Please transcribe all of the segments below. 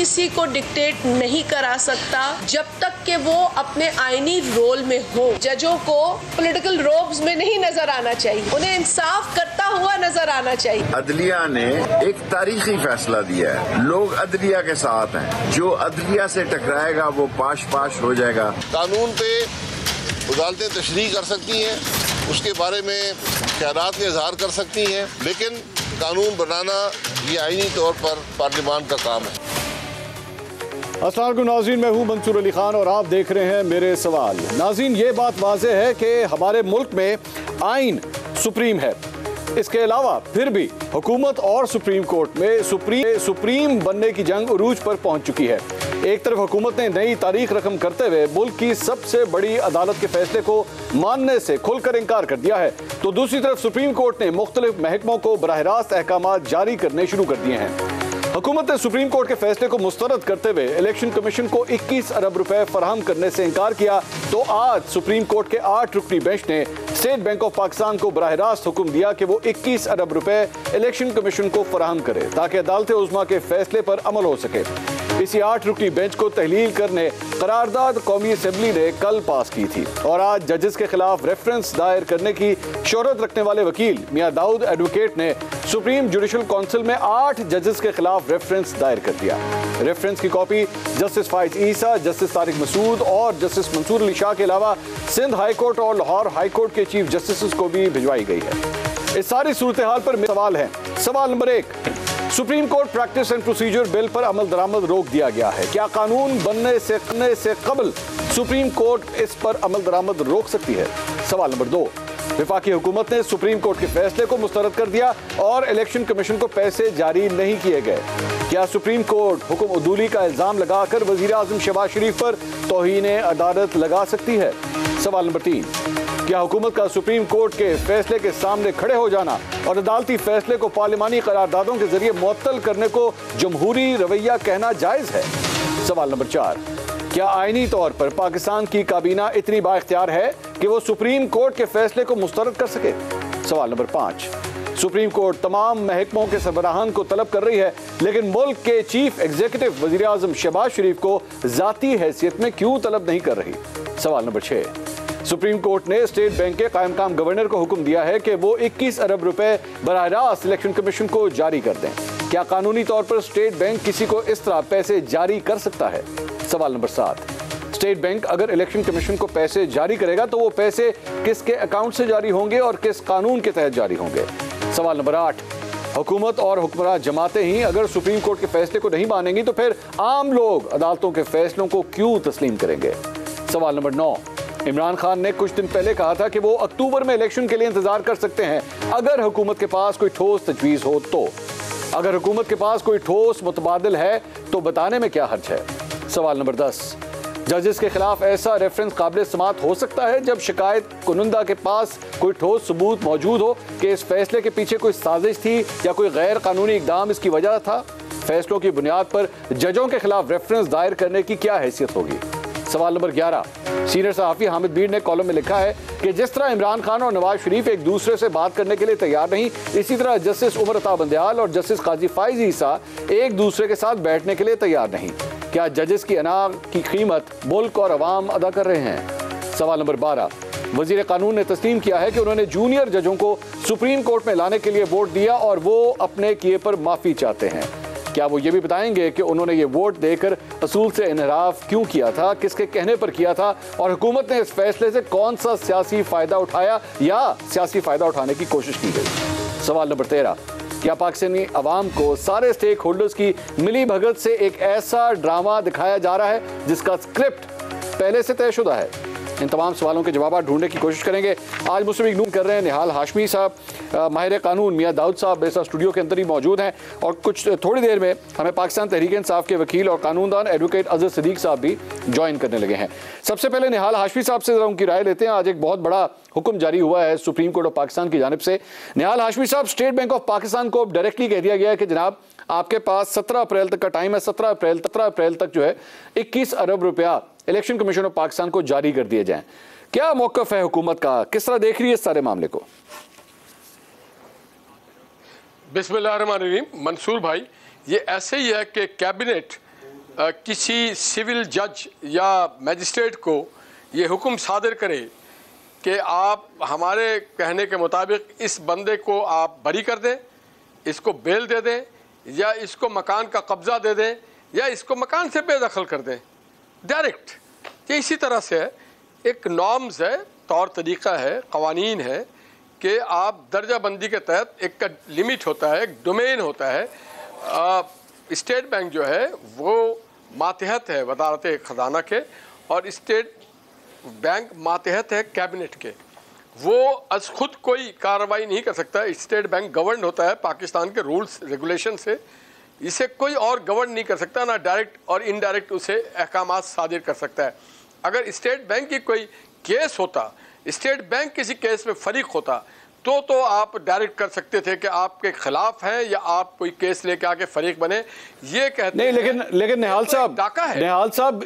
किसी को डिक्टेट नहीं करा सकता जब तक कि वो अपने आईनी रोल में हो। जजों को पॉलिटिकल रोब्स में नहीं नजर आना चाहिए, उन्हें इंसाफ करता हुआ नजर आना चाहिए। अदलिया ने एक तारीखी फैसला दिया है, लोग अदलिया के साथ हैं, जो अदलिया से टकराएगा वो पाश हो जाएगा। कानून पे अदालतें तशरीह कर सकती हैं, उसके बारे में ख्यालात का इजहार कर सकती हैं, लेकिन कानून बनाना ये आईनी तौर पर पार्लियामान का काम है। अस्सलाम वालेकुम नाज़रीन, मैं हूं मंसूर अली खान और आप देख रहे हैं मेरे सवाल। नाज़रीन, ये बात वाज़ेह है कि हमारे मुल्क में आइन सुप्रीम है। इसके अलावा फिर भी हुकूमत और सुप्रीम कोर्ट में सुप्रीम बनने की जंग उरूज पर पहुंच चुकी है। एक तरफ हुकूमत ने नई तारीख रकम करते हुए मुल्क की सबसे बड़ी अदालत के फैसले को मानने से खुलकर इनकार कर दिया है, तो दूसरी तरफ सुप्रीम कोर्ट ने मुख्तलिफ महकमों को बराह रास्त अहकाम जारी करने शुरू कर दिए हैं। हुकूमत ने सुप्रीम कोर्ट के फैसले को मुस्तरद करते हुए इलेक्शन कमीशन को 21 अरब रुपए फराहम करने से इनकार किया, तो आज सुप्रीम कोर्ट के 8 रुकनी बेंच ने स्टेट बैंक ऑफ पाकिस्तान को बराह रास्त हुक्म दिया कि वो 21 अरब रुपए इलेक्शन कमीशन को फराहम करे ताकि अदालत उज़्मा के फैसले पर अमल हो सके। इसी 8 रुकनी बेंच को तहलील करने करारदाद कौमी असेंबली ने कल पास की थी और आज जजेस के खिलाफ रेफरेंस दायर करने की शोहरत रखने वाले वकील मियां दाऊद एडवोकेट ने सुप्रीम जुडिशल काउंसिल में 8 जजेस के खिलाफ रेफरेंस दायर कर दिया। रेफरेंस की कॉपी जस्टिस फाइज ईसा, जस्टिस तारिक मसूद और जस्टिस मंसूर अली शाह के अलावा सिंध हाई कोर्ट और लाहौर हाई कोर्ट के चीफ जस्टिस को भी भिजवाई गई है। इस सारी सूरत हाल पर सवाल है। सवाल number 1, supreme court practice and procedure bill पर अमल दरामद रोक दिया गया है। क्या कानून बनने से कबल सुप्रीम कोर्ट इस पर अमल दरामद रोक सकती है? सवाल नंबर 2, वफाकी हुकूमत ने सुप्रीम कोर्ट के फैसले को मुस्तरद कर दिया और इलेक्शन कमीशन को पैसे जारी नहीं किए गए। क्या सुप्रीम कोर्ट हुक्म उदूली का इल्जाम लगाकर वजीर आजम शहबाज शरीफ पर तौहीन अदालत लगा सकती है? सवाल नंबर 3, क्या हुकूमत का सुप्रीम कोर्ट के फैसले के सामने खड़े हो जाना और अदालती फैसले को पार्लिमानी करारदादों के जरिए मुअत्तल करने को जमहूरी रवैया कहना जायज है? सवाल नंबर 4, क्या आईनी तौर पर पाकिस्तान की काबीना इतनी बाइख्तियार है कि वो सुप्रीम कोर्ट के फैसले को मुस्तरद कर सके? सवाल नंबर 5, सुप्रीम कोर्ट तमाम महकमों के सरबराहान को तलब कर रही है, लेकिन मुल्क के चीफ एग्जीक्यूटिव वजीर आजम शहबाज शरीफ को जाती हैसियत में क्यों तलब नहीं कर रही? सवाल नंबर 6, सुप्रीम कोर्ट ने स्टेट बैंक के कायम काम गवर्नर को हुक्म दिया है कि वो 21 अरब रुपए बराह रास्त इलेक्शन कमीशन को जारी कर दें। क्या कानूनी तौर पर स्टेट बैंक किसी को इस तरह पैसे जारी कर सकता है? सवाल नंबर 7, स्टेट बैंक अगर इलेक्शन कमीशन को पैसे जारी करेगा तो वो पैसे किसके अकाउंट से जारी होंगे और किस कानून के तहत जारी होंगे? सवाल नंबर 8, हुकूमत और हुक्मरान जमातें ही अगर सुप्रीम कोर्ट के फैसले को नहीं मानेंगी तो फिर आम लोग अदालतों के फैसलों को क्यों तस्लीम करेंगे? सवाल नंबर 9, इमरान खान ने कुछ दिन पहले कहा था कि वो अक्टूबर में इलेक्शन के लिए इंतजार कर सकते हैं अगर हुकूमत के पास कोई ठोस तजवीज़ हो तो। अगर हुकूमत के पास कोई ठोस मुतबादिल है तो बताने में क्या हर्ज है? सवाल नंबर 10, जजेस के खिलाफ ऐसा रेफरेंस काबिल समात हो सकता है जब शिकायत कुनंदा के पास कोई ठोस सबूत मौजूद हो कि इस फैसले के पीछे कोई साजिश थी या कोई गैर कानूनी इकदाम इसकी वजह था? फैसलों की बुनियाद पर जजों के खिलाफ रेफरेंस दायर करने की क्या हैसियत होगी? सवाल नंबर 11, सीनियर सहाफ़ी हामिद बीर ने कॉलम में लिखा है कि जिस तरह इमरान खान और नवाज शरीफ एक दूसरे से बात करने के लिए तैयार नहीं, इसी तरह जस्टिस उमर अता बंदयाल और जस्टिस काजी फाइज ईसा एक दूसरे के साथ बैठने के लिए तैयार नहीं। क्या जजेस की अना की कीमत मुल्क और अवाम अदा कर रहे हैं? सवाल नंबर 12, वजीर कानून ने तस्लीम किया है कि उन्होंने जूनियर जजों को सुप्रीम कोर्ट में लाने के लिए वोट दिया और वो अपने किए पर माफ़ी चाहते हैं। क्या वो ये भी बताएंगे कि उन्होंने ये वोट देकर असूल से इनहराफ क्यों किया था, किसके कहने पर किया था और हुकूमत ने इस फैसले से कौन सा सियासी फ़ायदा उठाया या सियासी फ़ायदा उठाने की कोशिश की गई? सवाल नंबर 13, क्या पाकिस्तानी अवाम को सारे स्टेक होल्डर्स की मिली भगत से एक ऐसा ड्रामा दिखाया जा रहा है जिसका स्क्रिप्ट पहले से तयशुदा है? इन तमाम सवालों के जवाब ढूंढने की कोशिश करेंगे। आज मुझसे इग्नोर कर रहे हैं निहाल हाशमी साहब, माहिर कानून मियां दाऊद साहब मेरे साथ स्टूडियो के अंदर ही मौजूद हैं और कुछ थोड़ी देर में हमें पाकिस्तान तहरीक इंसाफ के वकील और कानूनदान एडवोकेट अजहर सिद्दीक साहब भी ज्वाइन करने लगे हैं। सबसे पहले निहाल हाशमी साहब से जरा उनकी राय लेते हैं। आज एक बहुत बड़ा हुक्म जारी हुआ है सुप्रीम कोर्ट ऑफ पाकिस्तान की जानिब से। निहाल हाशमी साहब, स्टेट बैंक ऑफ पाकिस्तान को डायरेक्टली कह दिया गया है कि जनाब आपके पास 17 अप्रैल तक का टाइम है, 17 अप्रैल तक जो है 21 अरब रुपया इलेक्शन कमीशन ऑफ पाकिस्तान को जारी कर दिए जाएं। क्या मौकफ है हुकूमत का, किस तरह देख रही है इस सारे मामले को? बिस्मिल्लाहिर्रहमानिर्रहीम। मंसूर भाई, ये ऐसे ही है कि कैबिनेट किसी सिविल जज या मैजिस्ट्रेट को ये हुक्म सादर करे कि आप हमारे कहने के मुताबिक इस बंदे को आप बरी कर दें, इसको बेल दे दें, या इसको मकान का कब्ज़ा दे दें, या इसको मकान से बेदखल कर दें डायरेक्ट। ये इसी तरह से एक नॉर्म्स है, तौर तरीक़ा है, क़वानीन है कि आप दर्जा बंदी के तहत एक का लिमिट होता है, एक डोमेन होता है। स्टेट बैंक जो है वो मातहत है वज़ारत ख़ज़ाना के, और स्टेट बैंक मातहत है कैबिनेट के। वो अज खुद कोई कार्रवाई नहीं कर सकता। स्टेट बैंक गवर्न होता है पाकिस्तान के रूल्स रेगुलेशन से, इसे कोई और गवर्न नहीं कर सकता, ना डायरेक्ट और इनडायरेक्ट उसे अहकामात सादिर कर सकता है। अगर स्टेट बैंक की कोई केस होता, स्टेट बैंक किसी केस में फरीक होता, तो आप डायरेक्ट कर सकते थे कि आपके खिलाफ है या आप कोई केस लेके आके फरीक बने। ये कहते नहीं, लेकिन निहाल साहब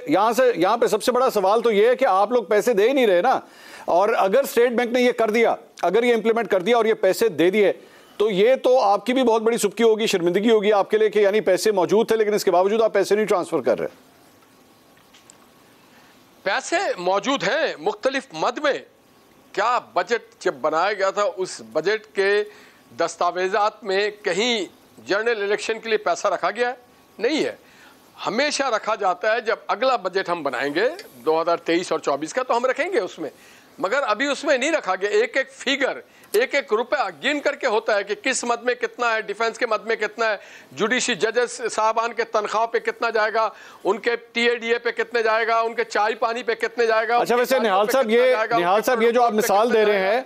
यहाँ पे सबसे बड़ा सवाल तो ये है कि आप लोग पैसे दे ही नहीं रहे ना। और अगर स्टेट बैंक ने ये कर दिया, अगर ये इंप्लीमेंट कर दिया और ये पैसे दे दिए, तो ये तो आपकी भी बहुत बड़ी सुबकी होगी, शर्मिंदगी होगी आपके लिए कि यानी पैसे मौजूद थे लेकिन इसके बावजूद आप पैसे नहीं ट्रांसफर कर रहे। पैसे मौजूद हैं मुख्तलिफ मद में। क्या बजट जब बनाया गया था उस बजट के दस्तावेजात में कहीं जनरल इलेक्शन के लिए पैसा रखा गया है? नहीं है। हमेशा रखा जाता है जब अगला बजट हम बनाएंगे 2023 और 24 का, तो हम रखेंगे उसमें, मगर अभी उसमें नहीं रखा गया। एक एक फिगर, एक एक रुपया गिन करके होता है कि किस मद में कितना है, डिफेंस के मद में कितना है, जुडिशरी जजेस साहबान के तनख्वाह पे कितना जाएगा, उनके TADA पे कितने जाएगा, उनके चाय पानी पे कितने जाएगा। अच्छा, वैसे निहाल साहब ये जो आप मिसाल दे रहे हैं,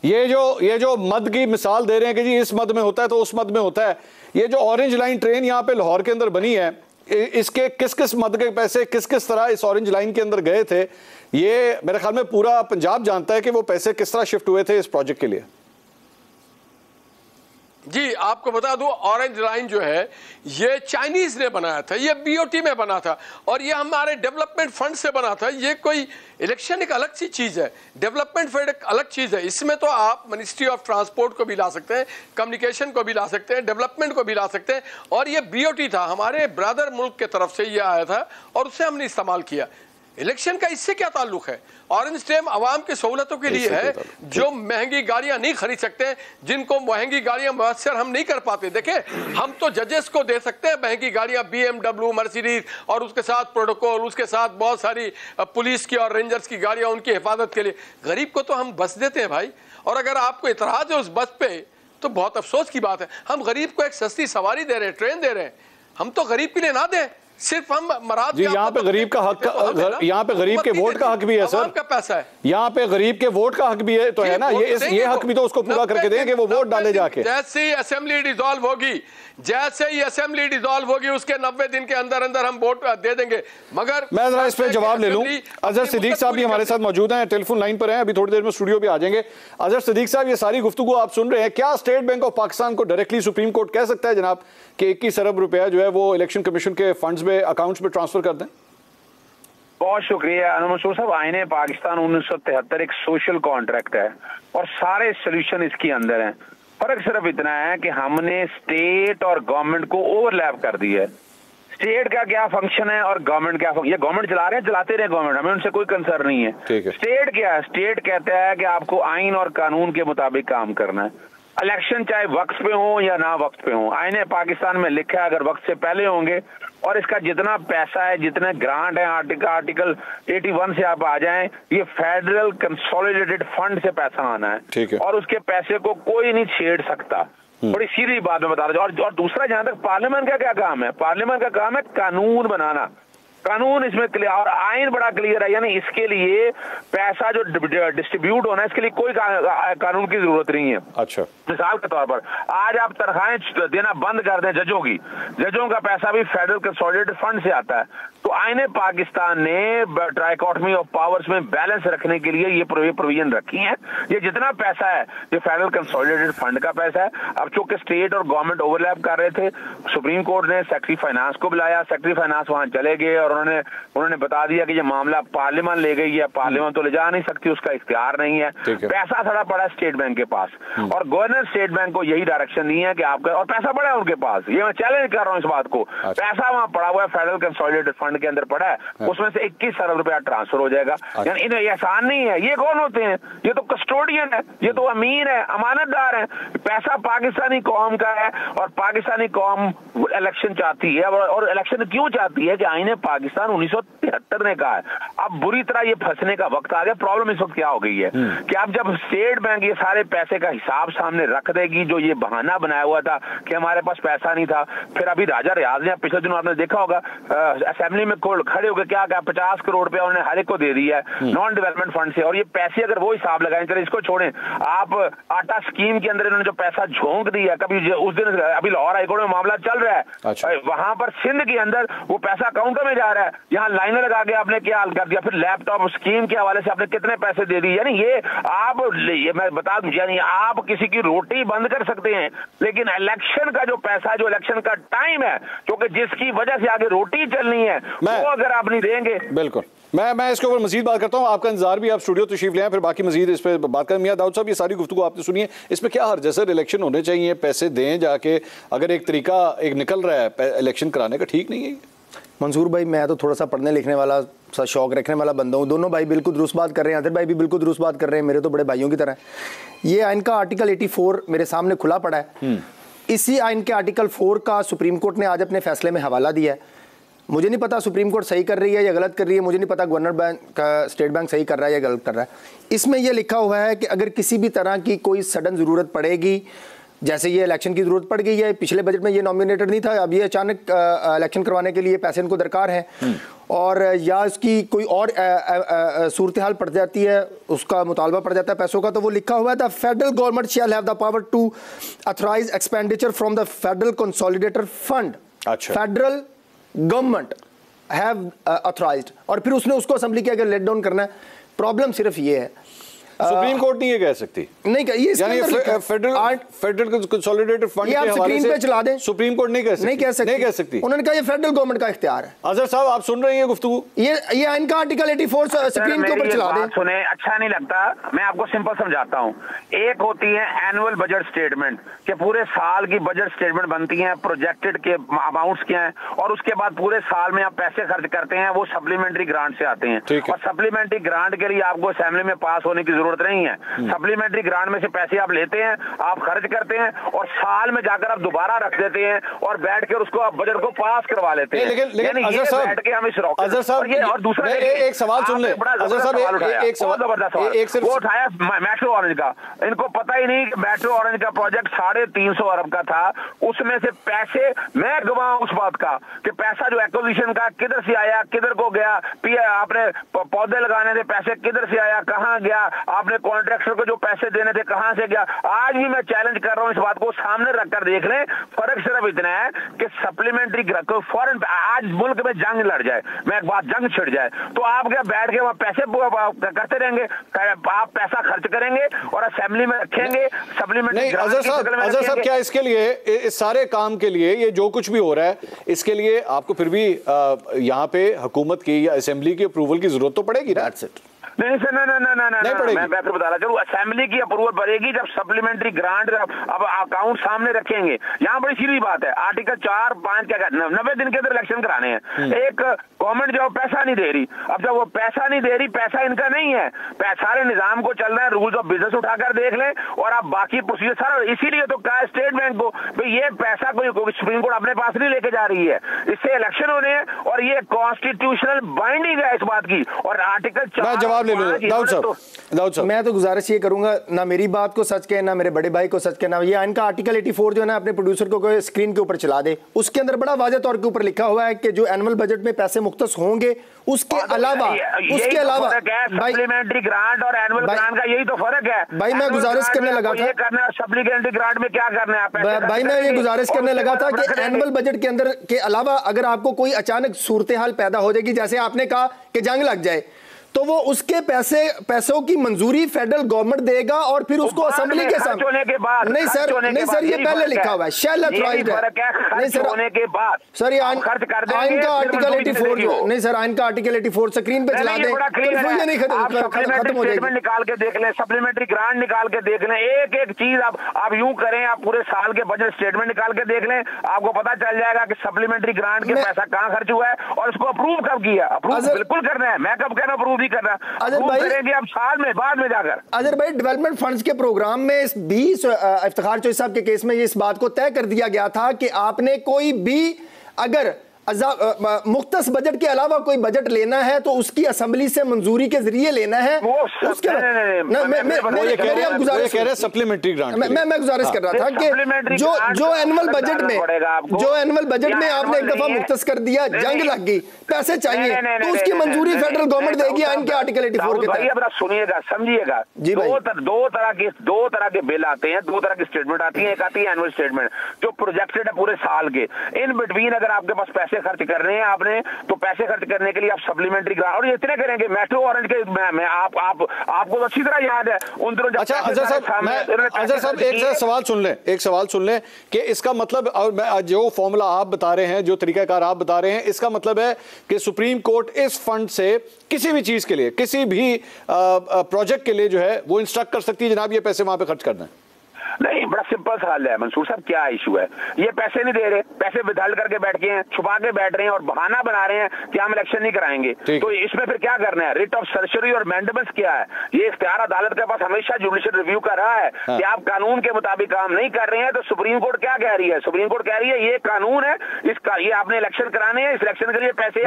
ये जो मद की मिसाल दे रहे हैं कि जी इस मद में होता है तो उस मद में होता है, ये जो ऑरेंज लाइन ट्रेन यहाँ पे लाहौर के अंदर बनी है, इसके किस किस मद के पैसे किस किस तरह इस ऑरेंज लाइन के अंदर गए थे, ये मेरे ख्याल में पूरा पंजाब जानता है कि वो पैसे किस तरह शिफ्ट हुए थे इस प्रोजेक्ट के लिए। जी आपको बता दूं, ऑरेंज लाइन जो है ये चाइनीज ने बनाया था, ये BOT में बना था, और ये हमारे डेवलपमेंट फंड से बना था। ये कोई इलेक्शन एक अलग सी चीज है, डेवलपमेंट फंड एक अलग चीज है। इसमें तो आप मिनिस्ट्री ऑफ ट्रांसपोर्ट को भी ला सकते हैं, कम्युनिकेशन को भी ला सकते हैं, डेवलपमेंट को भी ला सकते हैं। और ये BOT था, हमारे ब्रदर मुल्क के तरफ से ये आया था और उसे हमने इस्तेमाल किया। इलेक्शन का इससे क्या ताल्लुक है? ऑरेंज स्टैम्प आवाम की सहूलतों के लिए है, जो महंगी गाड़ियां नहीं खरीद सकते, जिनको महंगी गाड़ियां मुयस्सर हम नहीं कर पाते। देखें, हम तो जजेस को दे सकते हैं महंगी गाड़ियां, BMW, मर्सिडीज, और उसके साथ प्रोटोकॉल, उसके साथ बहुत सारी पुलिस की और रेंजर्स की गाड़ियां उनकी हिफाजत के लिए। गरीब को तो हम बस देते हैं भाई, और अगर आपको इतराज है उस बस पे तो बहुत अफसोस की बात है। हम गरीब को एक सस्ती सवारी दे रहे हैं, ट्रेन दे रहे हैं, हम तो गरीब के लिए ना दें, सिर्फ हम मराद जी। यहाँ पे गरीब का हक, यहाँ पे गरीब के वोट का हक भी है सर, का पैसा है, यहाँ पे गरीब के वोट का हक भी है तो है ना, ये हक भी तो उसको पूरा करके दें कि वो वोट डाले जाके। जैसे ही असेंबली डिसॉल्व होगी, जैसे ही असेंबली डिसॉल्व होगी, उसके 90 दिन के अंदर अंदर हम वोट दे देंगे। मगर मैं जरा इस पे जवाब ले लूं। अजहर सिद्दीक साहब भी हमारे साथ मौजूद हैं, टेलीफोन लाइन पर हैं, अभी थोड़ी देर में स्टूडियो भी आ जाएंगे। अजहर सिद्दीक साहब, ये सारी गुफ्तगू आप सुन रहे हैं, क्या स्टेट बैंक ऑफ पाकिस्तान को डायरेक्टली सुप्रीम कोर्ट कह सकता है जनाब कि 21 अरब रुपया जो है वो इलेक्शन कमीशन के फंड्स में, अकाउंट्स में ट्रांसफर कर दें? बहुत शुक्रिया मंसूर साहब। आईने पाकिस्तान 1973 एक सोशल कॉन्ट्रैक्ट है और सारे सोल्यूशन इसके अंदर हैं। फर्क सिर्फ इतना है कि हमने स्टेट और गवर्नमेंट को ओवरलैप कर दिया है। स्टेट का क्या फंक्शन है और गवर्नमेंट क्या फंक्शन, ये गवर्नमेंट चला रहे हैं, चलाते रहे गवर्नमेंट, हमें उनसे कोई कंसर्न नहीं है। स्टेट क्या है? स्टेट कहता है कि आपको आइन और कानून के मुताबिक काम करना है। इलेक्शन चाहे वक्त पे हो या ना वक्त पे हो, आईने पाकिस्तान में लिखा है अगर वक्त से पहले होंगे, और इसका जितना पैसा है, जितने ग्रांट है, आर्टिकल 81 से आप आ जाएं, ये फेडरल कंसोलिडेटेड फंड से पैसा आना है और उसके पैसे को कोई नहीं छेड़ सकता। बड़ी सीधी बात में बता रहा हूं। और दूसरा, जहां तक पार्लियामेंट का क्या काम है, पार्लियामेंट का काम है कानून बनाना, कानून इसमें क्लियर, और आइन बड़ा क्लियर है, यानी इसके लिए पैसा जो डिस्ट्रीब्यूट होना है इसके लिए कोई कानून की जरूरत नहीं है। अच्छा, मिसाल के तौर पर आज आप तनख्वाहें देना बंद कर दें जजों की, जजों का पैसा भी फेडरल कंसोलिडेटेड फंड से आता है, तो तो आईने पाकिस्तान ने ट्राइकोटमी ऑफ पावर्स में बैलेंस रखने के लिए ये प्रोविजन रखी है। ये जितना पैसा है ये फेडरल कंसोलिडेटेड फंड का पैसा है। अब चूंकि स्टेट और गवर्नमेंट ओवरलैप कर रहे थे, सुप्रीम कोर्ट ने सेक्रेटरी फाइनेंस को बुलाया, सेक्रेटरी फाइनेंस वहां चले गए और उन्होंने बता दिया कि ये मामला पार्लियामेंट ले गई है, पार्लियामेंट तो ले जा नहीं सकती, उसका इख्तियार नहीं है। पैसा थोड़ा पड़ा स्टेट बैंक के पास और गवर्नर स्टेट बैंक को यही डायरेक्शन दी है कि आपका, और पैसा पड़ा है उनके पास, ये मैं चैलेंज कर रहा हूं इस बात को। पैसा वहां पड़ा हुआ है, फेडरल कंसोलिडेटेड फंड के अंदर पड़ा है, उसमें से 21 अरब रुपया ट्रांसफर हो जाएगा। यानी इन्हें एहसान नहीं है। ये कौन होते हैं? ये तो कस्टोडियन है, ये तो अमीर है, अमानतदार है। पैसा पाकिस्तानी कौम का है और पाकिस्तानी कौम इलेक्शन चाहती है। और इलेक्शन क्यों चाहती है कि आईने पाकिस्तान 1973 ने कहा है। अब बुरी तरह ये फंसने का वक्त आ गया। प्रॉब्लम इस वक्त क्या हो गई है कि अब जब स्टेट बैंक ये सारे पैसे का हिसाब सामने रख देगी, जो ये बहाना बनाया हुआ था कि हमारे पास पैसा नहीं था, फिर अभी राजा रियाज ने पिछले दिनों आपने देखा होगा असेंबली में खड़े होकर क्या कहा, 50 करोड़ रुपया उन्होंने हर एक को दे दिया है नॉन डेवलपमेंट फंड से। और ये पैसे अगर वो हिसाब लगाएं, चले इसको छोड़ें, आप आटा स्कीम के अंदर इन्होंने जो पैसा झोंक दिया, कभी उस दिन अभी लाहौर हाईकोर्ट में मामला चल रहा है। अच्छा। वहां पर सिंध के अंदर वो पैसा काउंटर में जा रहा है, यहाँ लाइनें लगा के आपने क्या हाल कर दिया। फिर लैपटॉप स्कीम के हवाले से आपने कितने पैसे दे दिए। यानी ये मैं बता दूं, यानी आप किसी की रोटी बंद कर सकते हैं, लेकिन इलेक्शन का जो पैसा, जो इलेक्शन का टाइम है, क्योंकि जिसकी वजह से आगे रोटी चलनी है, वो अगर आप नहीं देंगे। बिल्कुल, मैं इसके ऊपर मजीद बात करता हूँ। आपका इंतजार भी, आप स्टूडियो तशरीफ ले आए, फिर बाकी मजीद इस पर बात करें। मियां दाऊद साहब, ये सारी गुफ्तगू आपने सुनी है, इसमें क्या हर्ज है सर? इलेक्शन होने चाहिए, पैसे दें जाके, अगर एक तरीका एक निकल रहा है इलेक्शन कराने का, ठीक नहीं है? मंसूर भाई, मैं तो थोड़ा सा पढ़ने लिखने वाला सा शौक रखने वाला बंदा हूँ। दोनों भाई बिल्कुल दुरुस्त बात कर रहे हैं, आदिल भाई भी बिल्कुल दुरुस्त बात कर रहे हैं, मेरे तो बड़े भाइयों की तरह। ये आइन का आर्टिकल 84 मेरे सामने खुला पड़ा है। इसी आइन के आर्टिकल 4 का सुप्रीम कोर्ट ने आज अपने फैसले में हवाला दिया है। मुझे नहीं पता सुप्रीम कोर्ट सही कर रही है या गलत कर रही है, मुझे नहीं पता गवर्नर बैंक का स्टेट बैंक सही कर रहा है या गलत कर रहा है। इसमें यह लिखा हुआ है कि अगर किसी भी तरह की कोई सडन ज़रूरत पड़ेगी, जैसे ये इलेक्शन की ज़रूरत पड़ गई है, पिछले बजट में ये नॉमिनेटेड नहीं था, अब ये अचानक इलेक्शन करवाने के लिए पैसे इनको दरकार है, और या इसकी कोई और सूरत हाल पड़ जाती है, उसका मुतालबा पड़ जाता है पैसों का, तो वो लिखा हुआ है the federal government shall have the power to authorise expenditure from the federal consolidated fund. Federal government have authorised, और फिर उसने उसको असेंबली के अगर लेट डाउन करना है। प्रॉब्लम सिर्फ ये है, सुप्रीम कोर्ट नहीं ये कह सकती, नहीं ये फेडरल कंसोलिडेटेड फंड के हवाले से चला दें, सुप्रीम कोर्ट नहीं कह सकती। उन्होंने कहा ये फेडरल गवर्नमेंट का इख्तियार है। अजहर साहब, आप सुन रहे हैं गुफ्तगू? ये आइन का आर्टिकल 84 सुप्रीम के ऊपर चला दें। सुने, अच्छा नहीं लगता, मैं आपको सिंपल समझाता हूँ। एक होती है एनुअल बजट स्टेटमेंट, के पूरे साल की बजट स्टेटमेंट बनती है, प्रोजेक्टेड के अमाउंट्स क्या है, और उसके बाद पूरे साल में आप पैसे खर्च करते हैं, वो सप्लीमेंट्री ग्रांट से आते हैं। और सप्लीमेंट्री ग्रांट के लिए आपको असेंबली में पास होने की जरूरत नहीं है। सप्लीमेंट्री ग्रांट में से पैसे आप लेते हैं, आप खर्च करते हैं, और साल में जाकर आप दोबारा रख देते हैं और बैठकर उसको आप बजट को पास करवा लेते हैं। लेकिन अजहर साहब, और दूसरा एक सवाल सुन ले अजहर साहब, एक सवाल जबरदस्त सवाल वो उठाया मेट्रो ऑरेंज का। इनको पता ही नहीं कि मेट्रो ऑरेंज का प्रोजेक्ट 350 अरब का था, उसमें से पैसे, मैं गवाह उस बात का कि पैसा जो एक्विजिशन का किधर से आया, किधर को गया, आपने पौधे लगाने थे पैसे किधर से आया, कहां गया, आपने कॉन्ट्रैक्टर को जो पैसे देने थे कहां से गया। आज भी मैं चैलेंज कर रहा हूं, इस बात को सामने रखकर देख लें। फर्क सिर्फ इतना है कि सप्लीमेंट्री फॉरेन, आज मुल्क में जंग लड़ जाए, मैं एक बात, जंग छिड़ जाए, तो आप क्या बैठ के वहां पैसे करते रहेंगे? आप पैसा खर्च करेंगे और असेंबली में रखेंगे सप्लीमेंट्री। अजहर साहब, क्या इसके लिए, इस सारे काम के लिए, ये जो कुछ भी हो रहा है, इसके लिए आपको फिर भी यहाँ पे हुकूमत की या असेंबली की अप्रूवल की जरूरत तो पड़ेगी ना? नहीं सर, मैं फिर बता रहा चलूं, असेंबली की अप्रूवल पड़ेगी जब सप्लीमेंट्री ग्रांट अब अकाउंट सामने रखेंगे। यहाँ बड़ी सीधी बात है, आर्टिकल 4-5 क्या कहते हैं, 90 दिन के अंदर इलेक्शन कराने हैं। एक गवर्नमेंट जो पैसा नहीं दे रही, अब जब वो पैसा नहीं दे रही, पैसा इनका नहीं है, सारे निजाम को चल रहा है, रूल्स ऑफ बिजनेस उठाकर देख लें, और आप बाकी प्रोसीजर सारा, इसीलिए तो कहा स्टेट बैंक को भाई ये पैसा कोई सुप्रीम कोर्ट अपने पास नहीं लेके जा रही है, इससे इलेक्शन होने हैं, और ये कॉन्स्टिट्यूशनल बाइंडिंग है इस बात की। और आर्टिकल 4 ले लो दाऊद साहब। मैं तो गुजारिश ये करूंगा, ना मेरी बात को सच कहे, ना मेरे बड़े भाई को सच कहना। ये आइन का आर्टिकल 84 जो है ना, अपने प्रोड्यूसर को स्क्रीन के ऊपर चला दे। उसके अंदर बड़ा वाज़ेह तौर के ऊपर लिखा हुआ है कि जो एनुअल बजट में पैसे मुख्तस होंगे, उसके अलावा सप्लीमेंट्री ग्रांट और एनुअल ग्रांट का यही तो फर्क है भाई। मैं गुजारिश करने लगा था, सप्लीमेंट्री ग्रांट में क्या करना है भाई, मैं ये गुजारिश करने लगा था कि एनुअल बजट के अंदर के अलावा अगर आपको कोई अचानक सूरत हाल पैदा हो जाएगी, जैसे आपने कहा कि जंग लग जाए, तो वो उसके पैसों की मंजूरी फेडरल गवर्नमेंट देगा और फिर उसको असेंबली के सामने नहीं सर ये पहले लिखा हुआ है, शेल अथॉराइज्ड है। नहीं सर होने के बाद सर ये आइन का आर्टिकल 84 जो नहीं सर, आइन का आर्टिकल 84 स्क्रीन पे चला दें, ये नहीं खत्म हो जाएगी। निकाल के देख लें, सप्लीमेंट्री ग्रांट निकाल के देख लें, एक एक चीज आप यूं करें, आप पूरे साल के बजट स्टेटमेंट निकाल के देख लें, आपको पता चल जाएगा कि सप्लीमेंट्री ग्रांट के पैसा कहां खर्च हुआ है और उसको अप्रूव कब किया। अप्रूव बिल्कुल करना है, मैं कब कहना अप्रूव नहीं करना, करेंगे अब साल में बाद में जाकर। अजहर भाई, डेवलपमेंट फंड्स के प्रोग्राम में इस 20 इफ्तिखार चौधरी साहब के केस में इस बात को तय कर दिया गया था कि आपने कोई भी अगर मुख्तस बजट के अलावा कोई बजट लेना है तो उसकी असेंबली से मंजूरी के जरिए लेना है। उसके सप्लीमेंट्री ग्रांट मैं गुजारिश कर रहा था कि जो एनुअल बजट में आपने एक दफा मुख्तस कर दिया, जंग लग गई, पैसे चाहिए, तो उसकी मंजूरी फेडरल गवर्नमेंट देगी आइन के आर्टिकल 84 के तहत। सुनिएगा, समझिएगा, दो तरह के बिल आते हैं, दो तरह की स्टेटमेंट आती है। एक आती है एनुअल स्टेटमेंट जो प्रोजेक्टेड है पूरे साल के, इन बिटवीन अगर आपके पास पैसे खर्च कर रहे हैं आपने, तो पैसे खर्च करने के लिए आप सप्लीमेंट्री ग्रांट, और ये इतने करेंगे मेट्रो ऑरेंज के मैं आपको तो अच्छी तरह याद है उन दिनों। अच्छा अजहर साहब एक सवाल सुन लें कि इसका मतलब, और जो फॉर्मूला आप बता रहे हैं, जो तरीकाकार आप बता रहे हैं, इसका मतलब है कि सुप्रीम कोर्ट इस फंड से किसी भी चीज के लिए, किसी भी प्रोजेक्ट के लिए जो है वो इंस्ट्रक्ट कर सकती है, जनाब ये पैसे वहां पे खर्च करना है। नहीं, बड़ा सिंपल सवाल है मंसूर साहब, क्या इशू है? ये पैसे नहीं दे रहे, पैसे विदहल्ड करके बैठ गए हैं, छुपा के बैठ रहे हैं और बहाना बना रहे हैं कि हम इलेक्शन नहीं कराएंगे। तो इसमें फिर क्या करना है? रिट ऑफ सर्जरी और मैंडेमेंट्स क्या है? ये इख्तियार अदालत के पास हमेशा जुडिशियल रिव्यू कर रहा है कि आप कानून के मुताबिक काम नहीं कर रहे हैं। तो सुप्रीम कोर्ट क्या कह रही है? सुप्रीम कोर्ट कह रही है ये कानून है, इसका ये आपने इलेक्शन कराने हैं, इस इलेक्शन के लिए पैसे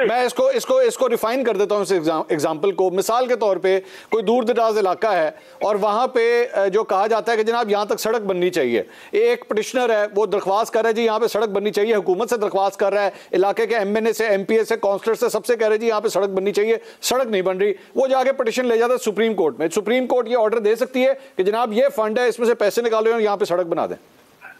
मैं इसको रिफाइन कर देता हूँ इस एग्जाम्पल को। मिसाल के तौर पर कोई दूर दराज इलाका है और वहां पे जो कहा जाता है कि जनाब यहां तक सड़क बननी चाहिए, एक पिटिशनर है वो दरख्वास्त कर रहा है जी यहां पे सड़क बननी चाहिए, हुकूमत से दरख्वास्त कर रहा है, इलाके के एमएनए से, एमपीए से, काउंसलर से, सबसे कह रहे जी यहां पे सड़क बननी चाहिए, सड़क नहीं बन रही। वो जाके पिटिशन ले जाता है सुप्रीम कोर्ट में। सुप्रीम कोर्ट ये ऑर्डर दे सकती है कि जनाब ये फंड है, इसमें से पैसे निकालो और यहां पे सड़क बना दें।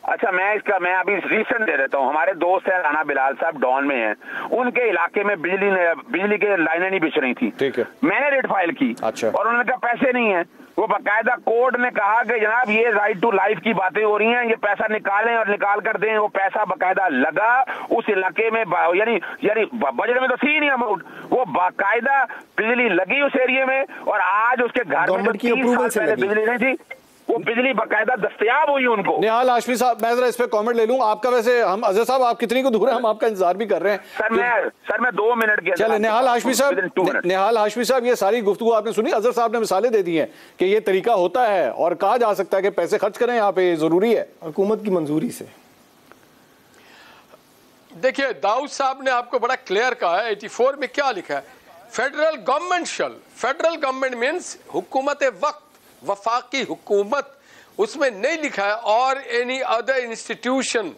अच्छा, मैं अभी रीसेंट दे देता हूँ। हमारे दोस्त हैं राना बिलाल साहब, डॉन में हैं, उनके इलाके में बिजली के लाइनें नहीं बिछ रही थी। ठीक है, मैंने रेट फाइल की। अच्छा। और उन्होंने कहा पैसे नहीं है। वो बाकायदा कोर्ट ने कहा कि जनाब ये राइट टू लाइफ की बातें हो रही हैं, ये पैसा निकालें और निकाल कर दें। वो पैसा बाकायदा लगा उस इलाके में, यानी बजट में तो थी नहीं अमाउंट, वो बाकायदा बिजली लगी उस एरिया में। और आज उसके घर में 3 साल पहले बिजली नहीं थी, वो बिजली बाकायदा दस्तयाब हुई उनको। निहाल हाशमी साहब, मैं जरा इस पे कमेंट ले लूं आपका। वैसे हम अजहर साहब आप कितनी को दूर है, हम आपका इंतजार भी कर रहे हैं। सर मैं 2 मिनट के चले। निहाल हाशमी साहब, ये सारी गुफ्तगू आपने सुनी, अजहर साहब ने मिसालें दे दी हैं कि ये तरीका होता है और कहा जा सकता है कि पैसे खर्च करें यहाँ पे, जरूरी है हुकूमत की मंजूरी से। देखिए, दाऊद साहब ने आपको बड़ा क्लियर कहा है 84 में क्या लिखा है, फेडरल गवर्नमेंट शल। फेडरल गवर्नमेंट मीन्स हुकूमत वक्त, वफाकी हुकूमत, उसमें नहीं लिखा है और एनी अदर इंस्टीट्यूशन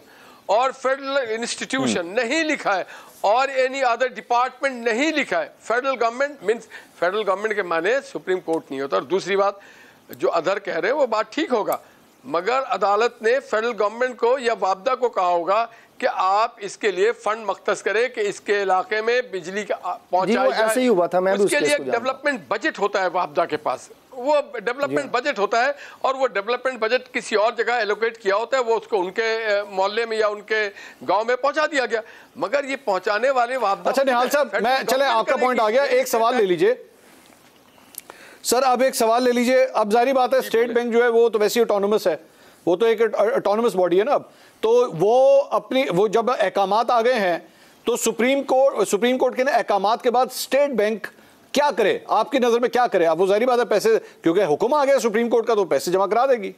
और फेडरल इंस्टीट्यूशन नहीं लिखा है और एनी अदर डिपार्टमेंट नहीं लिखा है। Federal government means, federal government के माने सुप्रीम कोर्ट नहीं होता। और दूसरी बात जो अदर कह रहे हैं वो बात ठीक होगा, मगर अदालत ने फेडरल गवर्नमेंट को या वापदा को कहा होगा कि आप इसके लिए फंड मख्तस करें कि इसके इलाके में बिजली पहुंचाई जाए। ऐसे ही हुआ था, मैं उसके लिए डेवलपमेंट बजट होता है वापदा के पास, वो डेवलपमेंट बजट होता है और वो डेवलपमेंट बजट किसी और जगह एलोकेट किया होता है, वो उसको उनके मोहल्ले में या उनके गांव में पहुंचा दिया गया, मगर ये पहुंचाने वाले वापदा। अच्छा निहाल साहब, मैं चले आपका पॉइंट आ गया, एक सवाल ले लीजिए सर, अब एक सवाल ले लीजिए। अब जारी बात है स्टेट बैंक जो है वो तो वैसे ऑटोनोमस है, वो तो एक ऑटोनोमस बॉडी है ना। अब तो वो जब अहकामात आ गए हैं तो सुप्रीम कोर्ट के अहकामात के बाद स्टेट बैंक क्या करे, आपकी नजर में क्या करे? अब वो जारी बात है पैसे, क्योंकि हुक्म आ गया सुप्रीम कोर्ट का, तो पैसे जमा करा देगी।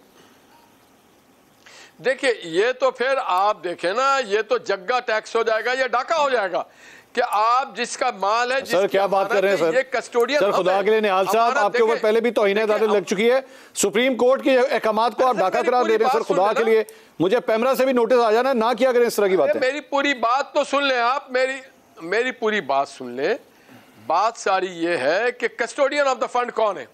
देखिए, ये तो फिर आप देखें ना, ये तो जग्गा टैक्स हो जाएगा या डाका हो जाएगा कि आप जिसका माल है, सर क्या बात कर रहे हैं सर, ये कस्टोडियन सर खुदा के लिए निहाल साहब, आपके ऊपर पहले भी तौहीन अदालत लग चुकी है, सुप्रीम कोर्ट के अहकामात को आप डाका करार दे रहे हैं सर, खुदा के लिए मुझे पैमरा से भी नोटिस आ जाना, ना किया करें इस तरह की बातें। मेरी पूरी बात तो सुन लें आप, मेरी पूरी बात सुन लें। बात सारी ये है कि कस्टोडियन ऑफ द फंड कौन है?